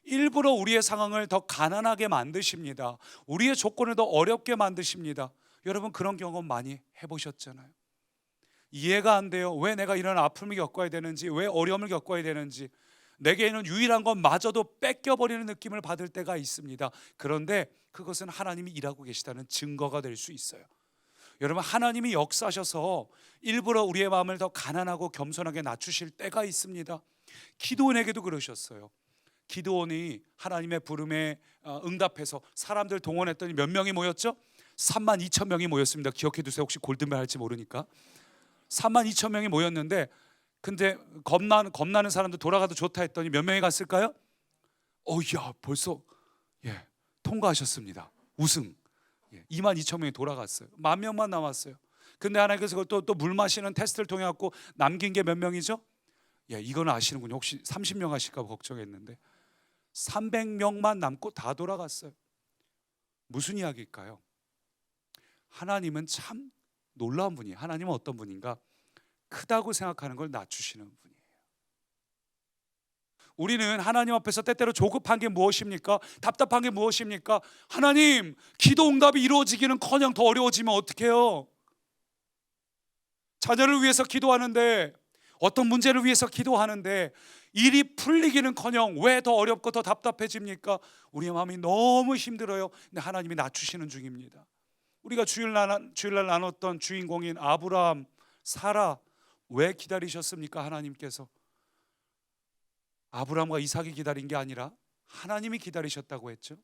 B: 일부러 우리의 상황을 더 가난하게 만드십니다. 우리의 조건을 더 어렵게 만드십니다. 여러분 그런 경험 많이 해보셨잖아요. 이해가 안 돼요. 왜 내가 이런 아픔을 겪어야 되는지, 왜 어려움을 겪어야 되는지, 내게는 유일한 것마저도 뺏겨버리는 느낌을 받을 때가 있습니다. 그런데 그것은 하나님이 일하고 계시다는 증거가 될 수 있어요. 여러분 하나님이 역사하셔서 일부러 우리의 마음을 더 가난하고 겸손하게 낮추실 때가 있습니다. 기드온에게도 그러셨어요. 기드온이 하나님의 부름에 응답해서 사람들 동원했더니 몇 명이 모였죠? 32,000명이 모였습니다. 기억해 두세요. 혹시 골든벨 할지 모르니까 32,000명이 모였는데 근데 겁나는 사람들 돌아가도 좋다 했더니 몇 명이 갔을까요? 야 벌써 통과하셨습니다. 우승. 22,000명이 돌아갔어요. 10,000명만 남았어요. 근데 하나님께서 그걸 또 물 마시는 테스트를 통해 갖고 남긴 게 몇 명이죠? 이거는 아시는군요. 혹시 30명 하실까 봐 걱정했는데 300명만 남고 다 돌아갔어요. 무슨 이야기일까요? 하나님은 참 놀라운 분이에요. 하나님은 어떤 분인가? 크다고 생각하는 걸 낮추시는 분이에요. 우리는 하나님 앞에서 때때로 조급한 게 무엇입니까? 답답한 게 무엇입니까? 하나님, 기도 응답이 이루어지기는커녕 더 어려워지면 어떡해요? 자녀를 위해서 기도하는데, 어떤 문제를 위해서 기도하는데 일이 풀리기는커녕 왜 더 어렵고 더 답답해집니까? 우리의 마음이 너무 힘들어요. 근데 하나님이 낮추시는 중입니다. 우리가 주일날 나눴던 주인공인 아브라함, 사라 왜 기다리셨습니까? 하나님께서 아브라함과 이삭이 기다린 게 아니라 하나님이 기다리셨다고 했죠.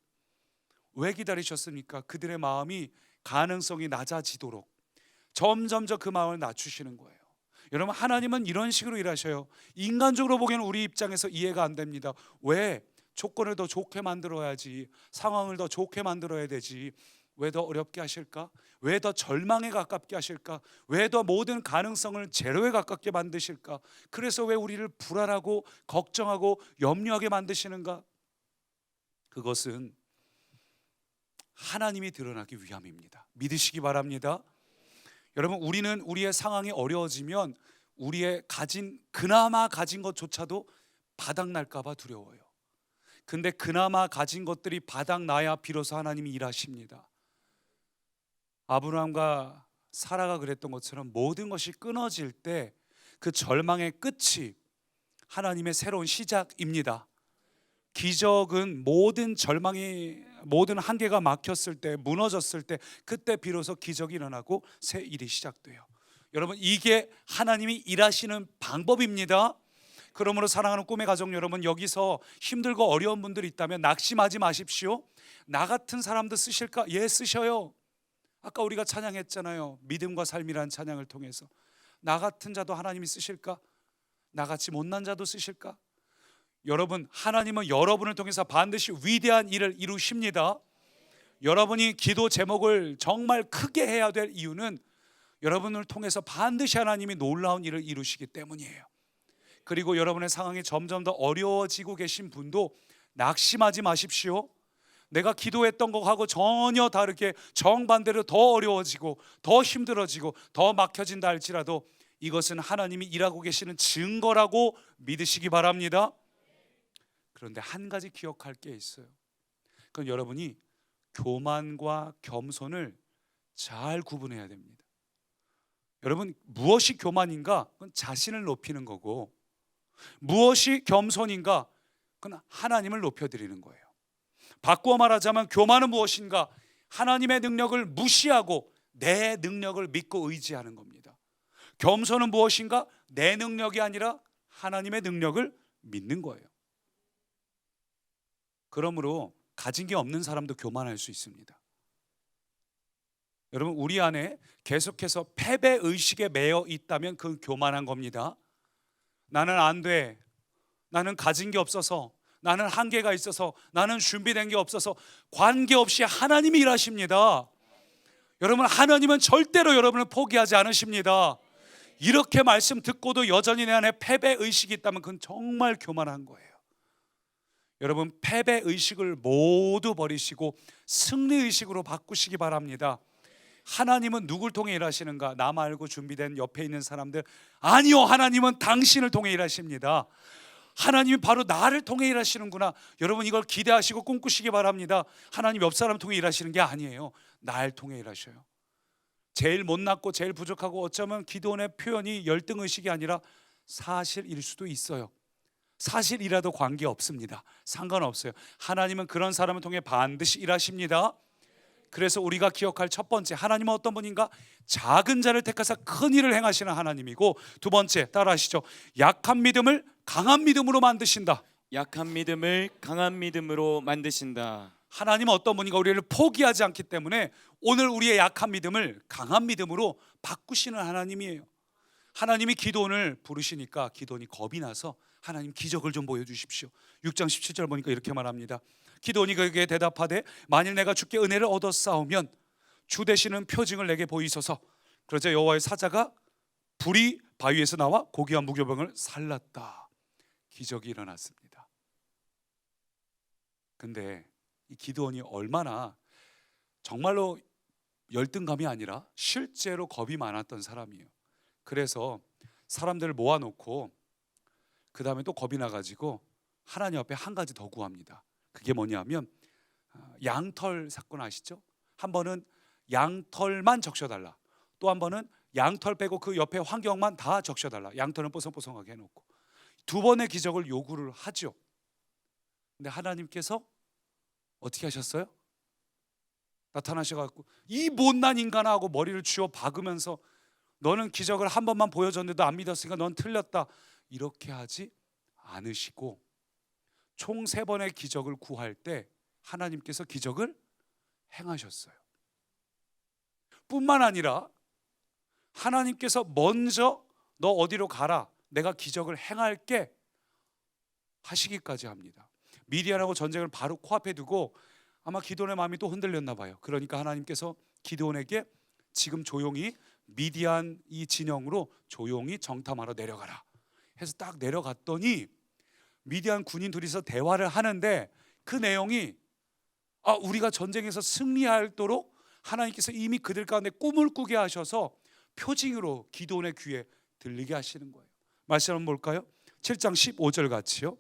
B: 왜 기다리셨습니까? 그들의 마음이 가능성이 낮아지도록 점점점 그 마음을 낮추시는 거예요. 여러분 하나님은 이런 식으로 일하셔요. 인간적으로 보기에는 우리 입장에서 이해가 안 됩니다. 왜 조건을 더 좋게 만들어야지, 상황을 더 좋게 만들어야 되지, 왜 더 어렵게 하실까? 왜 더 절망에 가깝게 하실까? 왜 더 모든 가능성을 제로에 가깝게 만드실까? 그래서 왜 우리를 불안하고 걱정하고 염려하게 만드시는가? 그것은 하나님이 드러나기 위함입니다. 믿으시기 바랍니다. 여러분 우리는 우리의 상황이 어려워지면 우리의 그나마 가진 것조차도 바닥날까 봐 두려워요. 근데 그나마 가진 것들이 바닥나야 비로소 하나님이 일하십니다. 아브라함과 사라가 그랬던 것처럼 모든 것이 끊어질 때 그 절망의 끝이 하나님의 새로운 시작입니다. 기적은 모든 한계가 막혔을 때, 무너졌을 때, 그때 비로소 기적이 일어나고 새 일이 시작돼요. 여러분 이게 하나님이 일하시는 방법입니다. 그러므로 사랑하는 꿈의 가족 여러분, 여기서 힘들고 어려운 분들이 있다면 낙심하지 마십시오. 나 같은 사람도 쓰실까? 쓰셔요. 아까 우리가 찬양했잖아요. 믿음과 삶이라는 찬양을 통해서 나 같은 자도 하나님이 쓰실까? 나같이 못난 자도 쓰실까? 여러분, 하나님은 여러분을 통해서 반드시 위대한 일을 이루십니다. 여러분이 기도 제목을 정말 크게 해야 될 이유는 여러분을 통해서 반드시 하나님이 놀라운 일을 이루시기 때문이에요. 그리고 여러분의 상황이 점점 더 어려워지고 계신 분도 낙심하지 마십시오. 내가 기도했던 것하고 전혀 다르게 정반대로 더 어려워지고 더 힘들어지고 더 막혀진다 할지라도 이것은 하나님이 일하고 계시는 증거라고 믿으시기 바랍니다. 그런데 한 가지 기억할 게 있어요. 그건 여러분이 교만과 겸손을 잘 구분해야 됩니다. 여러분, 무엇이 교만인가? 그건 자신을 높이는 거고, 무엇이 겸손인가? 그건 하나님을 높여드리는 거예요. 바꾸어 말하자면 교만은 무엇인가? 하나님의 능력을 무시하고 내 능력을 믿고 의지하는 겁니다. 겸손은 무엇인가? 내 능력이 아니라 하나님의 능력을 믿는 거예요. 그러므로 가진 게 없는 사람도 교만할 수 있습니다. 여러분, 우리 안에 계속해서 패배 의식에 매여 있다면 그건 교만한 겁니다. 나는 안 돼, 나는 가진 게 없어서, 나는 한계가 있어서, 나는 준비된 게 없어서, 관계없이 하나님이 일하십니다. 여러분, 하나님은 절대로 여러분을 포기하지 않으십니다. 이렇게 말씀 듣고도 여전히 내 안에 패배 의식이 있다면 그건 정말 교만한 거예요. 여러분, 패배 의식을 모두 버리시고 승리 의식으로 바꾸시기 바랍니다. 하나님은 누굴 통해 일하시는가? 나 말고 준비된 옆에 있는 사람들, 아니요, 하나님은 당신을 통해 일하십니다. 하나님이 바로 나를 통해 일하시는구나. 여러분, 이걸 기대하시고 꿈꾸시기 바랍니다. 하나님 옆 사람 통해 일하시는 게 아니에요. 날 통해 일하셔요. 제일 못났고 제일 부족하고 어쩌면 기도원의 표현이 열등의식이 아니라 사실일 수도 있어요. 사실이라도 관계없습니다. 상관없어요. 하나님은 그런 사람을 통해 반드시 일하십니다. 그래서 우리가 기억할 첫 번째, 하나님은 어떤 분인가? 작은 자를 택하사 큰 일을 행하시는 하나님이고, 두 번째, 따라하시죠. 약한 믿음을 강한 믿음으로 만드신다.
A: 약한 믿음을 강한 믿음으로 만드신다.
B: 하나님은 어떤 분인가? 우리를 포기하지 않기 때문에 오늘 우리의 약한 믿음을 강한 믿음으로 바꾸시는 하나님이에요. 하나님이 기도원을 부르시니까 기도원이 겁이 나서 하나님 기적을 좀 보여주십시오. 6장 17절 보니까 이렇게 말합니다. 기도원이 그에게 대답하되 만일 내가 주께 은혜를 얻었사오면 주 되시는 표징을 내게 보이소서. 그러자 여호와의 사자가 불이 바위에서 나와 고기와 무교병을 살랐다. 기적이 일어났습니다. 근데 이 기도원이 얼마나 정말로 열등감이 아니라 실제로 겁이 많았던 사람이에요. 그래서 사람들을 모아놓고 그 다음에 또 겁이 나가지고 하나님 앞에 한 가지 더 구합니다. 그게 뭐냐면 양털 사건 아시죠? 한 번은 양털만 적셔달라, 또 한 번은 양털 빼고 그 옆에 환경만 다 적셔달라. 양털은 뽀송뽀송하게 해놓고 두 번의 기적을 요구를 하죠. 근데 하나님께서 어떻게 하셨어요? 나타나셔가지고 이 못난 인간아 하고 머리를 쥐어 박으면서 너는 기적을 한 번만 보여줬는데도 안 믿었으니까 넌 틀렸다, 이렇게 하지 않으시고 총 3번의 기적을 구할 때 하나님께서 기적을 행하셨어요. 뿐만 아니라 하나님께서 먼저 너 어디로 가라, 내가 기적을 행할게 하시기까지 합니다. 미디안하고 전쟁을 바로 코앞에 두고 아마 기도원의 마음이 또 흔들렸나 봐요. 그러니까 하나님께서 기도원에게 지금 조용히 미디안 이 진영으로 조용히 정탐하러 내려가라 해서 딱 내려갔더니 미디안 군인 둘이서 대화를 하는데 그 내용이 우리가 전쟁에서 승리하도록 하나님께서 이미 그들 가운데 꿈을 꾸게 하셔서 표징으로 기도원의 귀에 들리게 하시는 거예요. 말씀 한번 볼까요? 7장 15절 같이요.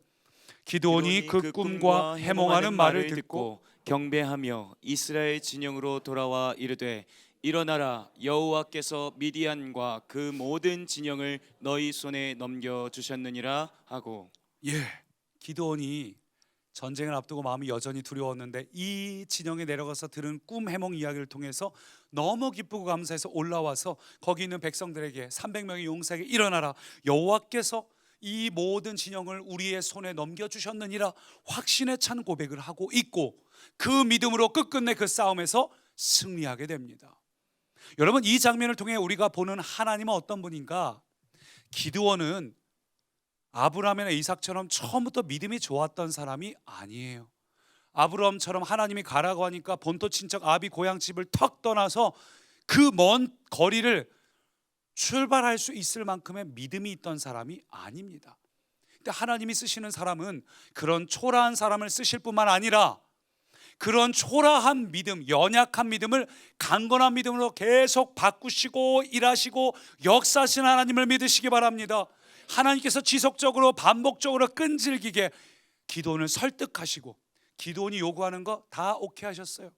B: 기도원이 그 꿈과 해몽하는 말을 듣고
A: 경배하며 이스라엘 진영으로 돌아와 이르되 일어나라, 여호와께서 미디안과 그 모든 진영을 너희 손에 넘겨 주셨느니라 하고.
B: 기도원이 전쟁을 앞두고 마음이 여전히 두려웠는데 이 진영에 내려가서 들은 꿈 해몽 이야기를 통해서 너무 기쁘고 감사해서 올라와서 거기 있는 백성들에게 300명의 용사에게 일어나라, 여호와께서 이 모든 진영을 우리의 손에 넘겨주셨느니라 확신에 찬 고백을 하고 있고, 그 믿음으로 끝끝내 그 싸움에서 승리하게 됩니다. 여러분, 이 장면을 통해 우리가 보는 하나님은 어떤 분인가? 기드원은 아브라함이나 이삭처럼 처음부터 믿음이 좋았던 사람이 아니에요. 아브라함처럼 하나님이 가라고 하니까 본토 친척 아비 고향 집을 턱 떠나서 그 먼 거리를 출발할 수 있을 만큼의 믿음이 있던 사람이 아닙니다. 근데 하나님이 쓰시는 사람은 그런 초라한 사람을 쓰실 뿐만 아니라 그런 초라한 믿음, 연약한 믿음을 강건한 믿음으로 계속 바꾸시고 일하시고 역사하시는 하나님을 믿으시기 바랍니다. 하나님께서 지속적으로 반복적으로 끈질기게 기도원을 설득하시고 기도원이 요구하는 거 다 오케이 하셨어요.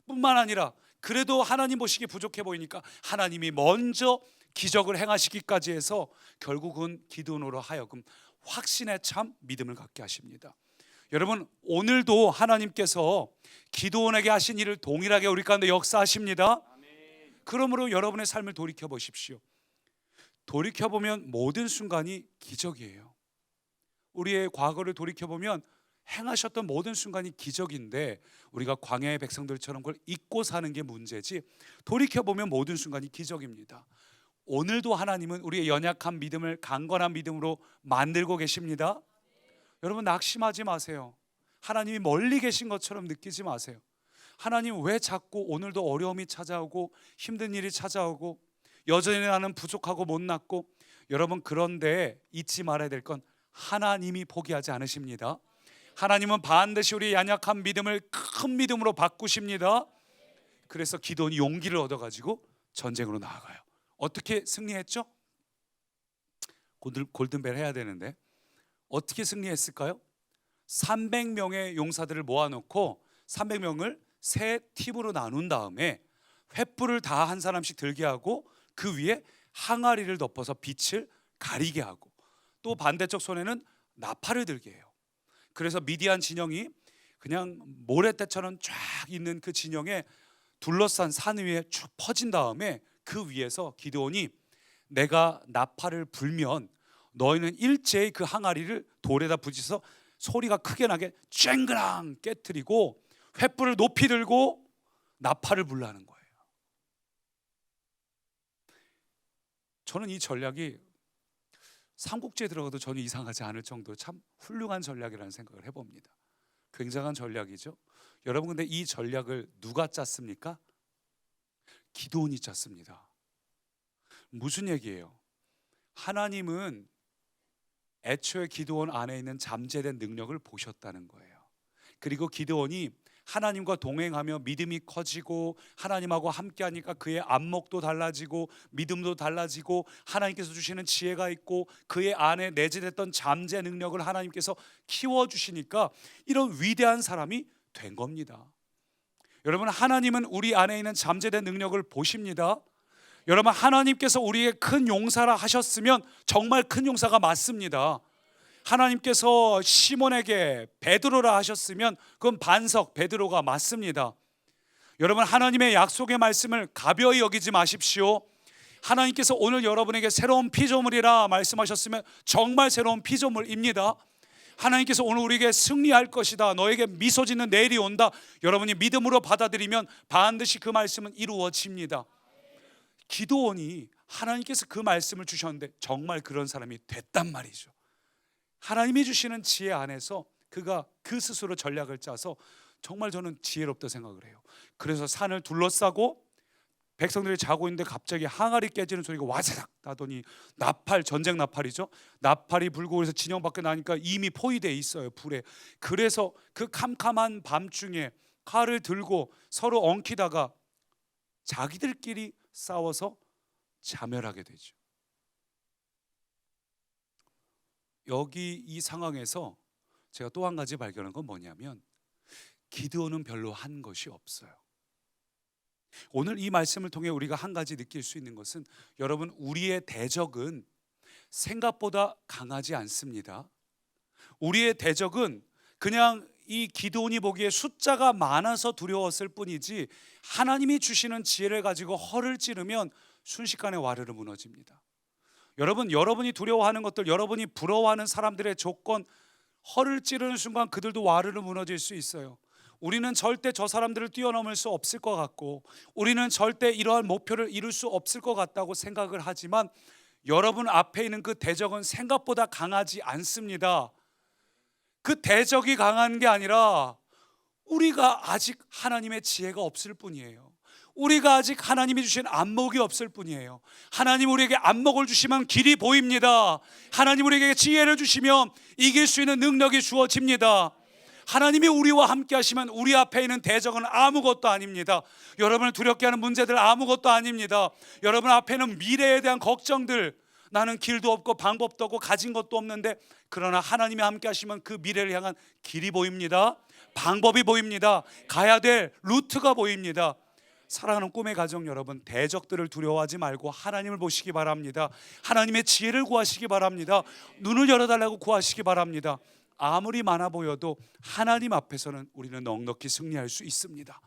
B: 뿐만 아니라 그래도 하나님 보시기에 부족해 보이니까 하나님이 먼저 기적을 행하시기까지 해서 결국은 기도원으로 하여금 확신에 참 믿음을 갖게 하십니다. 여러분, 오늘도 하나님께서 기도원에게 하신 일을 동일하게 우리 가운데 역사하십니다. 그러므로 여러분의 삶을 돌이켜 보십시오. 돌이켜보면 모든 순간이 기적이에요. 우리의 과거를 돌이켜보면 행하셨던 모든 순간이 기적인데 우리가 광야의 백성들처럼 그걸 잊고 사는 게 문제지, 돌이켜보면 모든 순간이 기적입니다. 오늘도 하나님은 우리의 연약한 믿음을 강건한 믿음으로 만들고 계십니다. 여러분, 낙심하지 마세요. 하나님이 멀리 계신 것처럼 느끼지 마세요. 하나님 왜 자꾸 오늘도 어려움이 찾아오고 힘든 일이 찾아오고 여전히 나는 부족하고 못났고, 여러분 그런데 잊지 말아야 될 건 하나님이 포기하지 않으십니다. 하나님은 반드시 우리의 연약한 믿음을 큰 믿음으로 바꾸십니다. 그래서 기도원이 용기를 얻어가지고 전쟁으로 나아가요. 어떻게 승리했죠? 골든벨 해야 되는데 어떻게 승리했을까요? 300명의 용사들을 모아놓고 300명을 세 팀으로 나눈 다음에 횃불을 다 한 사람씩 들게 하고 그 위에 항아리를 덮어서 빛을 가리게 하고 또 반대쪽 손에는 나팔을 들게 해요. 그래서 미디안 진영이 그냥 모래떼처럼 쫙 있는 그 진영에 둘러싼 산 위에 쭉 퍼진 다음에 그 위에서 기드온이 내가 나팔을 불면 너희는 일제히 그 항아리를 돌에다 부딪혀서 소리가 크게 나게 쨍그랑 깨트리고 횃불을 높이 들고 나팔을 불라는 거예요. 저는 이 전략이 삼국지에 들어가도 전혀 이상하지 않을 정도로 참 훌륭한 전략이라는 생각을 해봅니다. 굉장한 전략이죠. 여러분, 근데 이 전략을 누가 짰습니까? 기드온이 짰습니다. 무슨 얘기예요? 하나님은 애초에 기드온 안에 있는 잠재된 능력을 보셨다는 거예요. 그리고 기드온이 하나님과 동행하며 믿음이 커지고 하나님하고 함께하니까 그의 안목도 달라지고 믿음도 달라지고 하나님께서 주시는 지혜가 있고 그의 안에 내재됐던 잠재 능력을 하나님께서 키워주시니까 이런 위대한 사람이 된 겁니다. 여러분, 하나님은 우리 안에 있는 잠재된 능력을 보십니다. 여러분, 하나님께서 우리의 큰 용사라 하셨으면 정말 큰 용사가 맞습니다. 하나님께서 시몬에게 베드로라 하셨으면 그건 반석 베드로가 맞습니다. 여러분, 하나님의 약속의 말씀을 가벼이 여기지 마십시오. 하나님께서 오늘 여러분에게 새로운 피조물이라 말씀하셨으면 정말 새로운 피조물입니다. 하나님께서 오늘 우리에게 승리할 것이다, 너에게 미소 짓는 내일이 온다, 여러분이 믿음으로 받아들이면 반드시 그 말씀은 이루어집니다. 기드온이 하나님께서 그 말씀을 주셨는데 정말 그런 사람이 됐단 말이죠. 하나님이 주시는 지혜 안에서 그가 그 스스로 전략을 짜서 정말 저는 지혜롭다 생각을 해요. 그래서 산을 둘러싸고 백성들이 자고 있는데 갑자기 항아리 깨지는 소리가 와사삭 나더니 나팔, 전쟁 나팔이죠. 나팔이 불고 그래서 진영 밖에 나니까 이미 포위되어 있어요, 불에. 그래서 그 캄캄한 밤중에 칼을 들고 서로 엉키다가 자기들끼리 싸워서 자멸하게 되죠. 여기 이 상황에서 제가 또 한 가지 발견한 건 뭐냐면 기드온은 별로 한 것이 없어요. 오늘 이 말씀을 통해 우리가 한 가지 느낄 수 있는 것은, 여러분, 우리의 대적은 생각보다 강하지 않습니다. 우리의 대적은 그냥 이 기드온이 보기에 숫자가 많아서 두려웠을 뿐이지 하나님이 주시는 지혜를 가지고 허를 찌르면 순식간에 와르르 무너집니다. 여러분, 여러분이 두려워하는 것들, 여러분이 부러워하는 사람들의 조건, 허를 찌르는 순간 그들도 와르르 무너질 수 있어요. 우리는 절대 저 사람들을 뛰어넘을 수 없을 것 같고 우리는 절대 이러한 목표를 이룰 수 없을 것 같다고 생각을 하지만 여러분 앞에 있는 그 대적은 생각보다 강하지 않습니다. 그 대적이 강한 게 아니라 우리가 아직 하나님의 지혜가 없을 뿐이에요. 우리가 아직 하나님이 주신 안목이 없을 뿐이에요. 하나님 우리에게 안목을 주시면 길이 보입니다. 하나님 우리에게 지혜를 주시면 이길 수 있는 능력이 주어집니다. 하나님이 우리와 함께 하시면 우리 앞에 있는 대적은 아무것도 아닙니다. 여러분을 두렵게 하는 문제들 아무것도 아닙니다. 여러분 앞에는 미래에 대한 걱정들, 나는 길도 없고 방법도 없고 가진 것도 없는데, 그러나 하나님이 함께 하시면 그 미래를 향한 길이 보입니다. 방법이 보입니다. 가야 될 루트가 보입니다. 사랑하는 꿈의 가정 여러분, 대적들을 두려워하지 말고 하나님을 보시기 바랍니다. 하나님의 지혜를 구하시기 바랍니다. 눈을 열어달라고 구하시기 바랍니다. 아무리 많아 보여도 하나님 앞에서는 우리는 넉넉히 승리할 수 있습니다.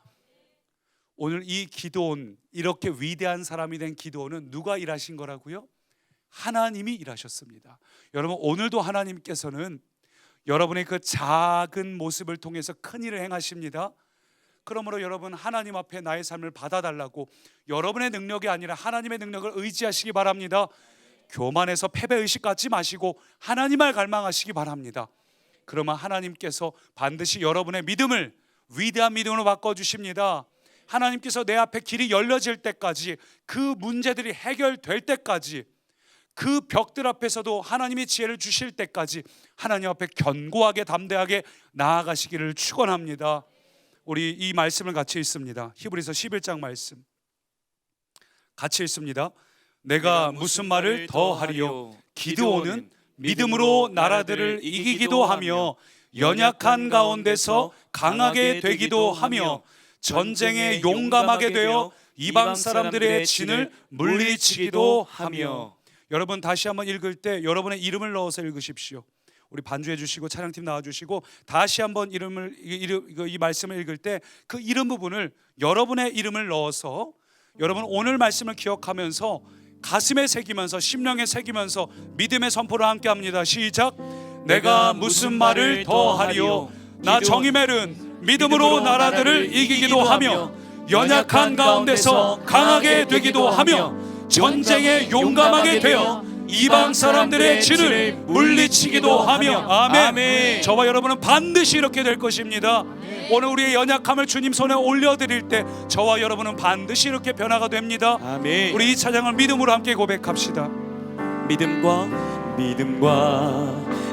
B: 오늘 이 기드온, 이렇게 위대한 사람이 된 기드온은 누가 일하신 거라고요? 하나님이 일하셨습니다. 여러분, 오늘도 하나님께서는 여러분의 그 작은 모습을 통해서 큰 일을 행하십니다. 그러므로 여러분, 하나님 앞에 나의 삶을 받아달라고, 여러분의 능력이 아니라 하나님의 능력을 의지하시기 바랍니다. 교만해서 패배의식 갖지 마시고 하나님을 갈망하시기 바랍니다. 그러면 하나님께서 반드시 여러분의 믿음을 위대한 믿음으로 바꿔주십니다. 하나님께서 내 앞에 길이 열려질 때까지, 그 문제들이 해결될 때까지, 그 벽들 앞에서도 하나님이 지혜를 주실 때까지 하나님 앞에 견고하게 담대하게 나아가시기를 축원합니다. 우리 이 말씀을 같이 읽습니다. 히브리서 11장 말씀 같이 읽습니다. 내가 무슨 말을 더 하리요? 기드온은 믿음으로 나라들을 이기기도 하며 연약한 가운데서 강하게 되기도 하며 전쟁에 용감하게 되어 이방 사람들의 진을 물리치기도 하며. 여러분, 다시 한번 읽을 때 여러분의 이름을 넣어서 읽으십시오. 우리 반주해 주시고 찬양팀 나와 주시고, 다시 한번 이 말씀을 읽을 때 그 이름 부분을, 여러분의 이름을 넣어서 여러분 오늘 말씀을 기억하면서 가슴에 새기면서 심령에 새기면서 믿음의 선포를 함께 합니다. 시작. 내가 무슨 말을 더 하리요? 나 정의멜은 믿음으로 나라들을 이기기도 하며 연약한 가운데서 강하게 되기도 하며 전쟁에 용감하게 되어 이방 사람들의 진을 물리치기도 하며. 아멘. 저와 여러분은 반드시 이렇게 될 것입니다. 오늘 우리의 연약함을 주님 손에 올려드릴 때 저와 여러분은 반드시 이렇게 변화가 됩니다.
A: 아멘.
B: 우리 이 찬양을 믿음으로 함께 고백합시다.
A: 믿음과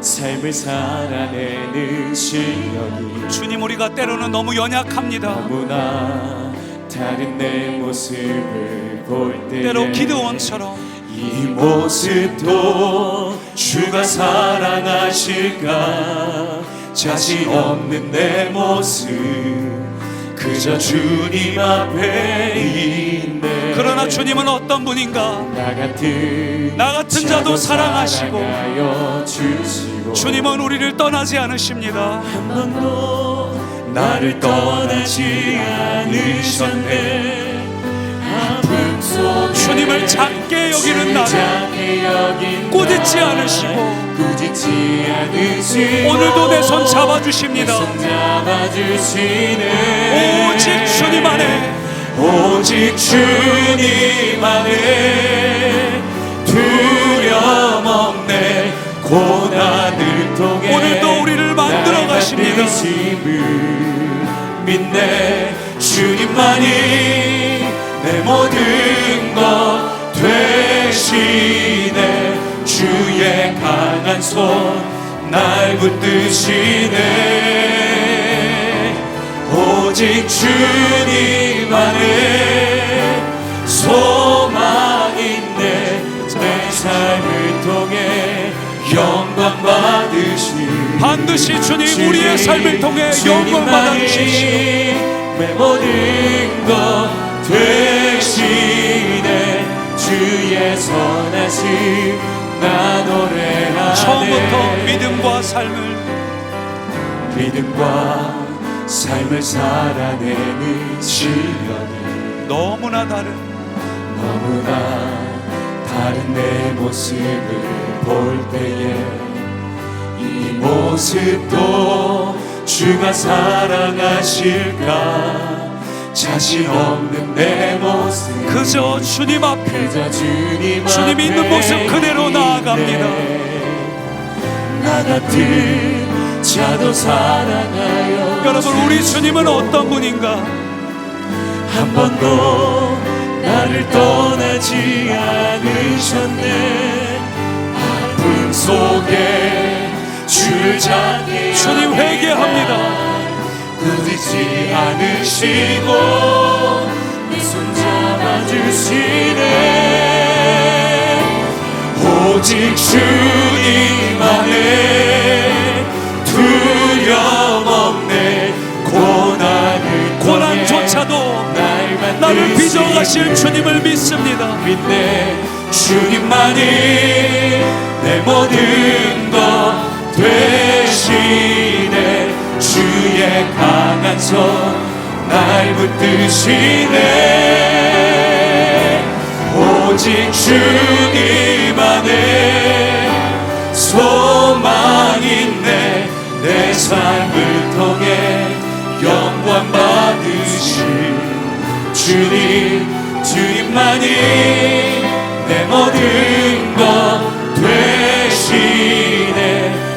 A: 삶을 살아내는 실력이,
B: 주님, 우리가 때로는 너무 연약합니다.
A: 너무나 다른 내 모습을 볼 때,
B: 때로 기드온처럼
A: 이 모습도 주가 사랑하실까? 자신 없는 내 모습 그저 주님 앞에 있네.
B: 그러나 주님은 어떤 분인가?
A: 나 같은
B: 자도 사랑하시고
A: 주시고,
B: 주님은 우리를 떠나지 않으십니다.
A: 한 번도 나를 떠나지 않으셨네. 아픔 속에
B: 주님을 작게 여기는 나를 꾸짖지 않으시고 오늘도 내 손 잡아주십니다. 오직 주님 안에,
A: 오직 주님 안에 두려움 없네. 고난을 통해
B: 오늘도 우리를 만들어 가십니다.
A: 믿네. 주님만이 내 모든 것 되시네. 주의 강한 손 날 붙드시네. 오직 주님 안에 소망 있네. 내 삶을 통해 영광 받으시.
B: 반드시 주님 우리의 삶을 통해 영광 받아주십시오.
A: 내 모든 것 되시네. 주의 선하심 나 노래하네.
B: 처음부터 믿음과 삶을
A: 살아내는 실력이
B: 너무나 다른
A: 내 모습을 볼 때에 이 모습도 주가 사랑하실까? 자신 없는 내 모습
B: 그저 주님 앞에
A: 그저 주님
B: 주님 있는 모습 그대로 나아갑니다.
A: 나 같은 자도 사랑하여
B: 여러분, 우리 주님은 어떤 분인가?
A: 한 번도 나를 떠나지 않으셨네. 아픔 속에 주를 찾게
B: 주님 회개합니다.
A: 꾸짖지 않으시고 내 손 잡아주시네. 오직 주님만의 두려움 없네.
B: 고난조차도 나를 빚어가실 주님을 믿습니다.
A: 믿네. 주님만이 내 모든 것 되시네. 주의 강한 손 날 붙드시네. 오직 주님 안에 소망 있네. 내 삶을 통해 영광 받으신 주님만이 내 모든 것 되시네.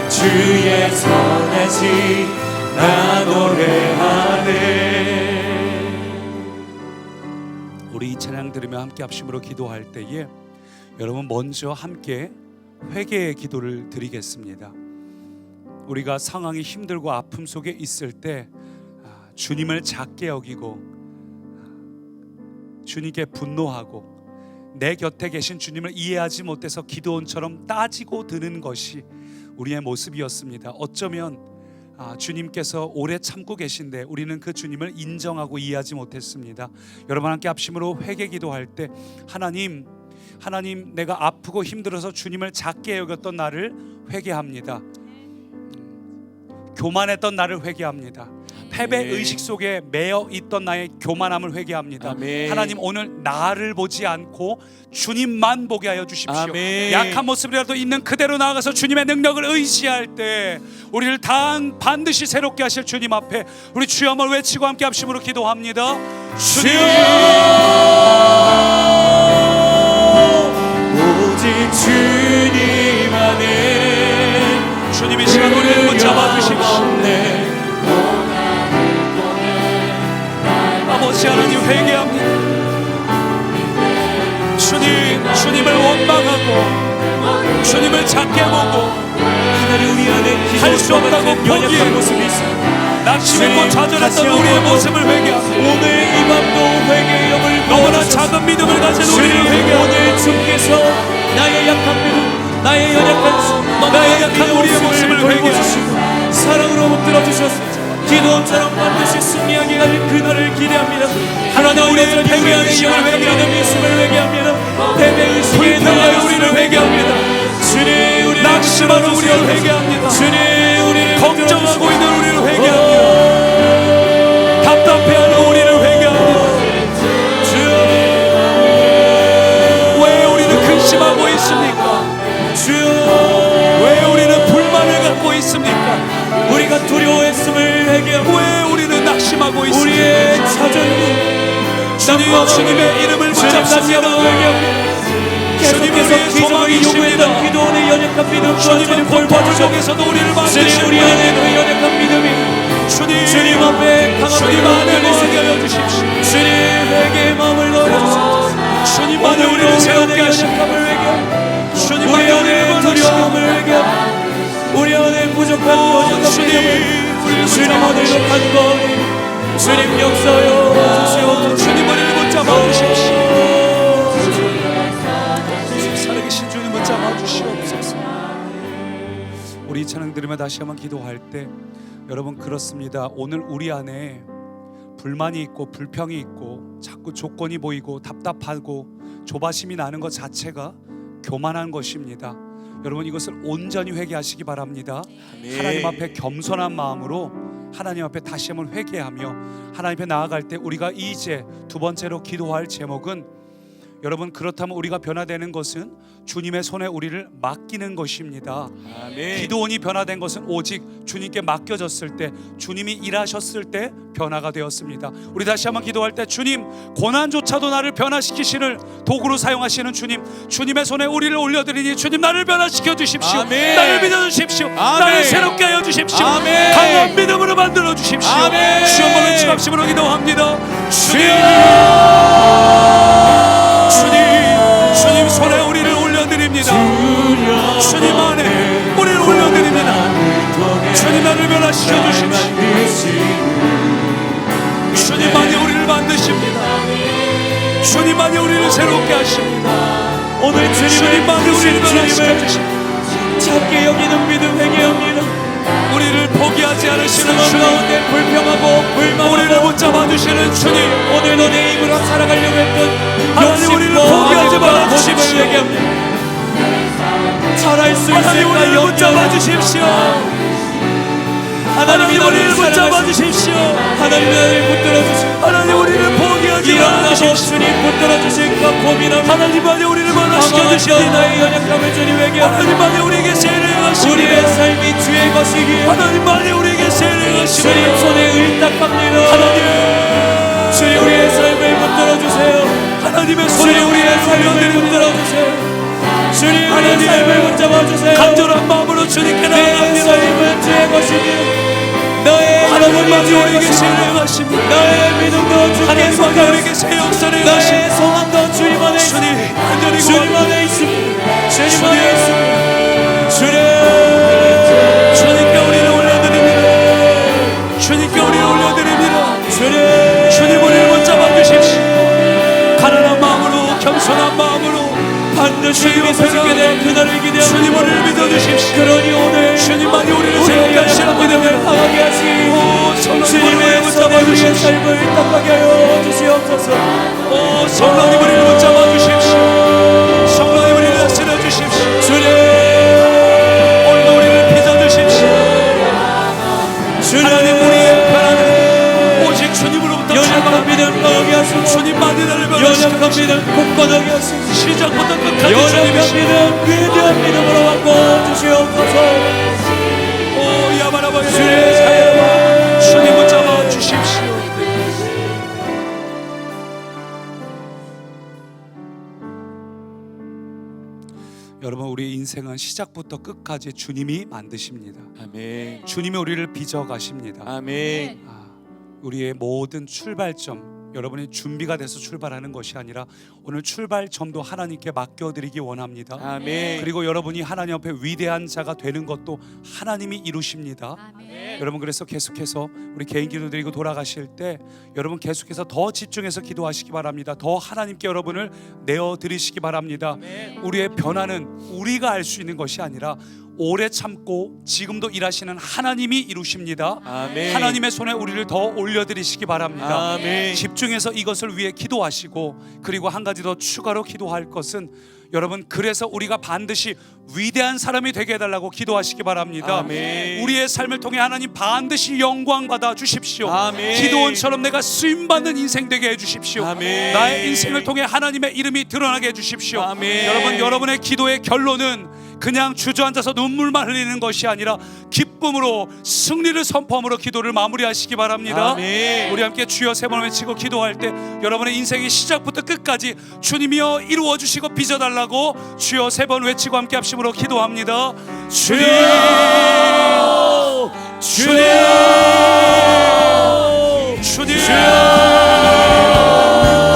A: 주의 선하신 나 노래하네.
B: 우리 이 찬양 들으며 함께 합심으로 기도할 때에 여러분 먼저 함께 회개의 기도를 드리겠습니다. 우리가 상황이 힘들고 아픔 속에 있을 때 주님을 작게 여기고 주님께 분노하고 내 곁에 계신 주님을 이해하지 못해서 기드온처럼 따지고 드는 것이 우리의 모습이었습니다. 어쩌면 주님께서 오래 참고 계신데 우리는 그 주님을 인정하고 이해하지 못했습니다. 여러분 함께 합심으로 회개 기도할 때 하나님 내가 아프고 힘들어서 주님을 작게 여겼던 나를 회개합니다. 교만했던 나를 회개합니다. 패배 의식 속에 매여 있던 나의 교만함을 회개합니다.
A: 아멘.
B: 하나님 오늘 나를 보지 않고 주님만 보게 하여 주십시오.
A: 아멘.
B: 약한 모습이라도 있는 그대로 나아가서 주님의 능력을 의지할 때 우리를 반드시 새롭게 하실 주님 앞에 우리 주여 한번 외치고 함께 합심으로 기도합니다. 주님,
A: 오직 주님 안에
B: 주님의 시간 우리를 붙잡아 주십시오. 아버지 하나님 회개합니다. 주님을 원망하고 주님을 작게 보고 할 수 없다고 포기하고 낙심했고 좌절했던 우리의 모습을 회개합니다.
A: 오늘 이 밤도 회개의 영을
B: 너무나 작은 믿음을 가진 우리를 회개합니다.
A: 오늘 주께서 나의 약한 믿음, 나의 약한
B: 우리의 모습을
A: 회개하시고 사랑으로 붙들어 주셨습니다. 기도원처럼 반드시 승리하게 하는 그날을 기대합니다. 하나님 우리의 패배하는 영을 회개하는 믿음을 회개합니다. 패배의식에 대하여 우리를 회개합니다. 주님 우리를
B: 낙심하는 우리를 회개합니다.
A: 주님 우리를
B: 걱정하고 있는 우리를 회개합니다. 답답해하는 우리를 회개합니다. 왜 우리는 근심하고 있습니까?
A: 주여
B: 왜 우리는 불만을 갖고 있습니까?
A: 우리가 두려워했음을 회개하고
B: 왜 우리는 낙심하고 있습니까?
A: 우리의 자존심
B: 주님의 이름을 붙잡습니다.
A: 주님께서 기적을 요구했던 기도원의 연약한 믿음
B: 주님은 골파주 속에서도 우리를 만드시고
A: 우리 안에 그 연약한 믿음이 주님 앞에 강한
B: 주님
A: 믿음을
B: 안에 거하게 하여 주십시오.
A: 주님 회개의 마음을 넣어주십시오.
B: 주님만의 우리를 새롭게 하시고 주님만의 우리를
A: 두려움을 회개하고 우리 안에 부족한 연약한 믿음을 주님 오늘도 간거니 주님 역사여 주시옵소서.
B: 주님 우리를 붙잡아 주십시오. 살아계신 주님 붙잡아 주시옵소서. 우리 이 찬양 들으며 다시 한번 기도할 때 여러분 그렇습니다. 오늘 우리 안에 불만이 있고 불평이 있고 자꾸 조건이 보이고 답답하고 조바심이 나는 것 자체가 교만한 것입니다. 여러분 이것을 온전히 회개하시기 바랍니다.
A: 아멘.
B: 하나님 앞에 겸손한 마음으로 하나님 앞에 다시 한번 회개하며 하나님 앞에 나아갈 때 우리가 이제 두 번째로 기도할 제목은 여러분, 그렇다면 우리가 변화되는 것은 주님의 손에 우리를 맡기는 것입니다.
A: 아멘.
B: 기도원이 변화된 것은 오직 주님께 맡겨졌을 때, 주님이 일하셨을 때 변화가 되었습니다. 우리 다시 한번 기도할 때, 주님, 고난조차도 나를 변화시키시는 도구로 사용하시는 주님, 주님의 손에 우리를 올려드리니 주님, 나를 변화시켜 주십시오.
A: 아멘.
B: 나를 믿어 주십시오.
A: 아멘.
B: 나를 새롭게 하여 주십시오.
A: 아멘.
B: 강한 믿음으로 만들어 주십시오.
A: 아멘.
B: 주여, 모든 지갑심으로 기도합니다. 주님 손에 우리를 올려드립니다. 주님 안에 우리를 올려드립니다. 주님, 나를 변화시켜 주십시오. 주님만이 우리를 만드십니다. 주님만이 우리를 새롭게 하십니다.
A: 오늘
B: 주님만이 우리를 변화시켜 주십니다.
A: 찾게 여기는 믿음 행해옵니다.
B: 우리를 포기하지 않으시는
A: 상황
B: 주님,
A: 가운데 불평하고 불만하고
B: 우리를 붙잡아 주시는 주님,
A: 오늘도 내 입으로 살아가려고 했던
B: 하나님, 우리를 포기하지 말아 주십시오.
A: 잘할 수
B: 하나님,
A: 있을까
B: 우리를 붙잡아 주십시오.
A: 하나님
B: 우리를 붙잡아 주십시오.
A: 하나님 나를 붙들어 주십시오.
B: 하나님, 우리를 포기하지 말아
A: 일어나고
B: 주십시오.
A: 주님 붙들어 주실까 고민합니다.
B: 하나님만이 우리를 변화시켜 주십니다.
A: 나의 연약함을 주님에게
B: 하나님만이 우리에게 세례를
A: 우리의
B: 하십니다.
A: 삶이 주의 것이기에
B: 하나님만이 우리에게 세례를 하십니다.
A: 주님 손에 의탁합니다.
B: 하나님,
A: 주님 우리의 삶을 붙들어 주세요.
B: 하나님의 손에
A: 주님 우리의 삶을
B: 우리를
A: 붙들어 주세요. 주님 우리의
B: 하나님,
A: 삶을 붙잡아 주세요.
B: 간절한 마음으로 주님께
A: 내
B: 나아갑니다.
A: 삶은 주의 것이니 너의
B: 하나님만이
A: 영혼이
B: 우리에게
A: 주의
B: 세례를
A: 것이니
B: 하십니다.
A: 너의 믿음도 주께
B: 하나님만이
A: 속하여
B: 우리에게 새 역사를
A: 너의
B: 하십니다.
A: 소망도 주님 안에
B: 주님,
A: 있습니다.
B: 간절히
A: 주님 안에 있습니다. 주님 안에 있습니다.
B: 주님께 우리를 올려드립니다. 주님께 우리를 올려드립니다. 주님, 우리를 붙잡아 주십시오. 가난한 마음으로, 겸손한 마음으로
A: 반드시
B: 주님 앞에
A: 서게 될 그날을 기대하고
B: 주님, 우리를 믿어 주십시오.
A: 그러니 오늘
B: 주님만이 우리를 새롭게 하시는
A: 믿음을
B: 믿음을
A: 강하게 하시고
B: 성령님,
A: 주님의
B: 우리를 붙잡아
A: 손에 우리의
B: 주십시오.
A: 삶을 딱하게 하여 주시옵소서.
B: 성령님, 우리를 붙잡아 주십시오. 성령님, 우리를 다스려 주십시오.
A: 주님
B: 오늘도 우리를 빚어 주십시오. 하나님, 우리의 변화는 오직 주님으로부터
A: 연약한 믿음 강하게 하시고
B: 주님만이 나를 변화시켜
A: 연약한 믿음 굳건하게 하시고
B: 시작부터 끝까지
A: 연약한
B: 주님이시오.
A: 믿음 위대한 믿음으로 바꿔 주시옵소서.
B: 오 야바라바야
A: 주님
B: 주님 붙잡아 주십시오. 여러분, 우리 인생은 시작부터 끝까지 주님이 만드십니다.
A: 아멘.
B: 주님이 우리를 빚어 가십니다.
A: 아멘.
B: 우리의 모든 출발점, 여러분이 준비가 돼서 출발하는 것이 아니라 오늘 출발점도 하나님께 맡겨드리기 원합니다.
A: 아멘.
B: 그리고 여러분이 하나님 앞에 위대한 자가 되는 것도 하나님이 이루십니다. 여러분, 그래서 계속해서 우리 개인 기도 드리고 돌아가실 때 여러분 계속해서 더 집중해서 기도하시기 바랍니다. 더 하나님께 여러분을 내어드리시기 바랍니다. 우리의 변화는 우리가 알 수 있는 것이 아니라 오래 참고 지금도 일하시는 하나님이 이루십니다.
A: 아멘.
B: 하나님의 손에 우리를 더 올려드리시기 바랍니다.
A: 아멘.
B: 집중해서 이것을 위해 기도하시고, 그리고 한 가지 더 추가로 기도할 것은 여러분, 그래서 우리가 반드시 위대한 사람이 되게 해달라고 기도하시기 바랍니다.
A: 아멘.
B: 우리의 삶을 통해 하나님 반드시 영광 받아 주십시오.
A: 아멘.
B: 기도원처럼 내가 쓰임받는 인생 되게 해주십시오.
A: 아멘.
B: 나의 인생을 통해 하나님의 이름이 드러나게 해주십시오.
A: 아멘.
B: 여러분, 여러분의 기도의 결론은 그냥 주저앉아서 눈물만 흘리는 것이 아니라 기쁨으로 승리를 선포함으로 기도를 마무리하시기 바랍니다.
A: 아멘.
B: 우리 함께 주여 세 번 외치고 기도할 때 여러분의 인생의 시작부터 끝까지 주님이여 이루어 주시고 빚어달라고 주여 세 번 외치고 함께 합심으로 기도합니다. 주여, 주여.